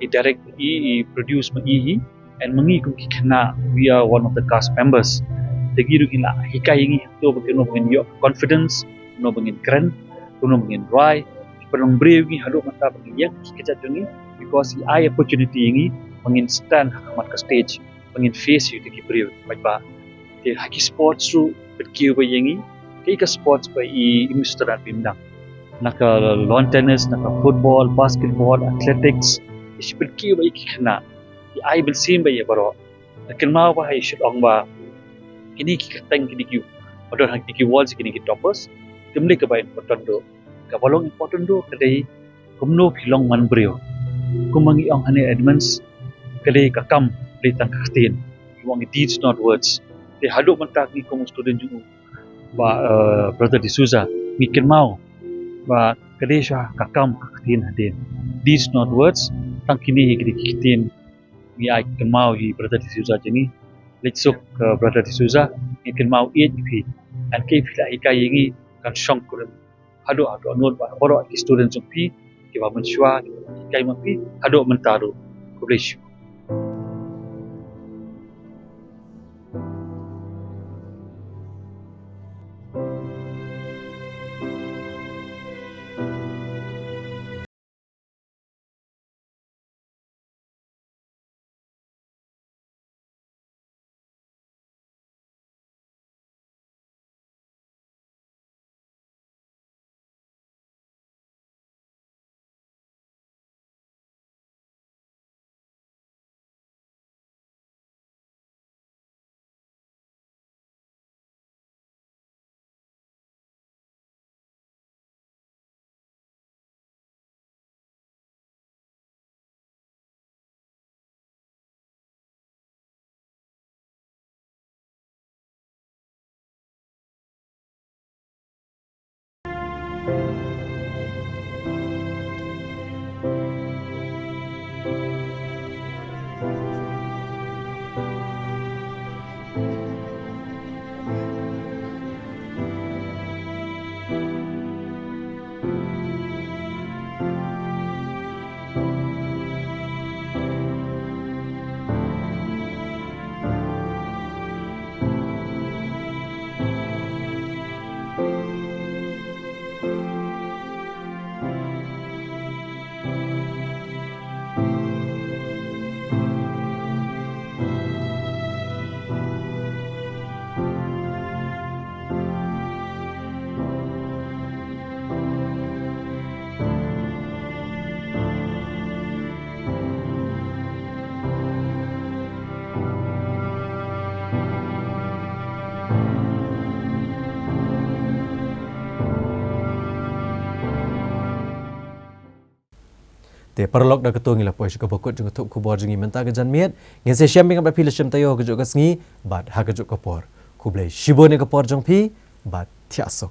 I direct I produce ma I and mangi kum ki kena we are one of the cast members. Tegiru ila hikai ngi to bagino ngin yo confidence no bangin keren no bangin dry perong brave ngi hado mata bagi yang ki kejat jungi because I opportunity ngi bangin stand hamat ka stage bangin face you ki brave ba te haki sports ru berkiu ba yengi kai ka sports ba I imustrat bimdang naka lawn tennis naka football basketball athletics is berkiu ba ki kena I will see ba ye baro lakin mau ba hay shit ong ba kini ki katang kini ki odor hak ki walls kini ki toppers timle ka ba important do ka bolong important do kadai kumno philong man brio kumangi ong hane admins kadai ka kam le tang khatin wong deeds not words te hadu man tak ni kum student ju ba brother D'Souza mi kin mau ba kadai sha ka kam khatin hadin deeds not words tang kini ki kitin mi ai kin mau hi brother D'Souza jeni let's look brother D'Souza mi kin mau HP and ke phila hikai ngi kan shong kurum hado anod ba boro ki student jumpi ki ba menshwa kai mapi hado mentaru kublesh Te perlok da ketua ngila pois ka bokut jung tuk kubor jungi menta ke jan miet ngin se syam ngam pil syam tayo ke juk ngi bat ha ke juk kapor kublai shibone kapor jong pi bat tiasok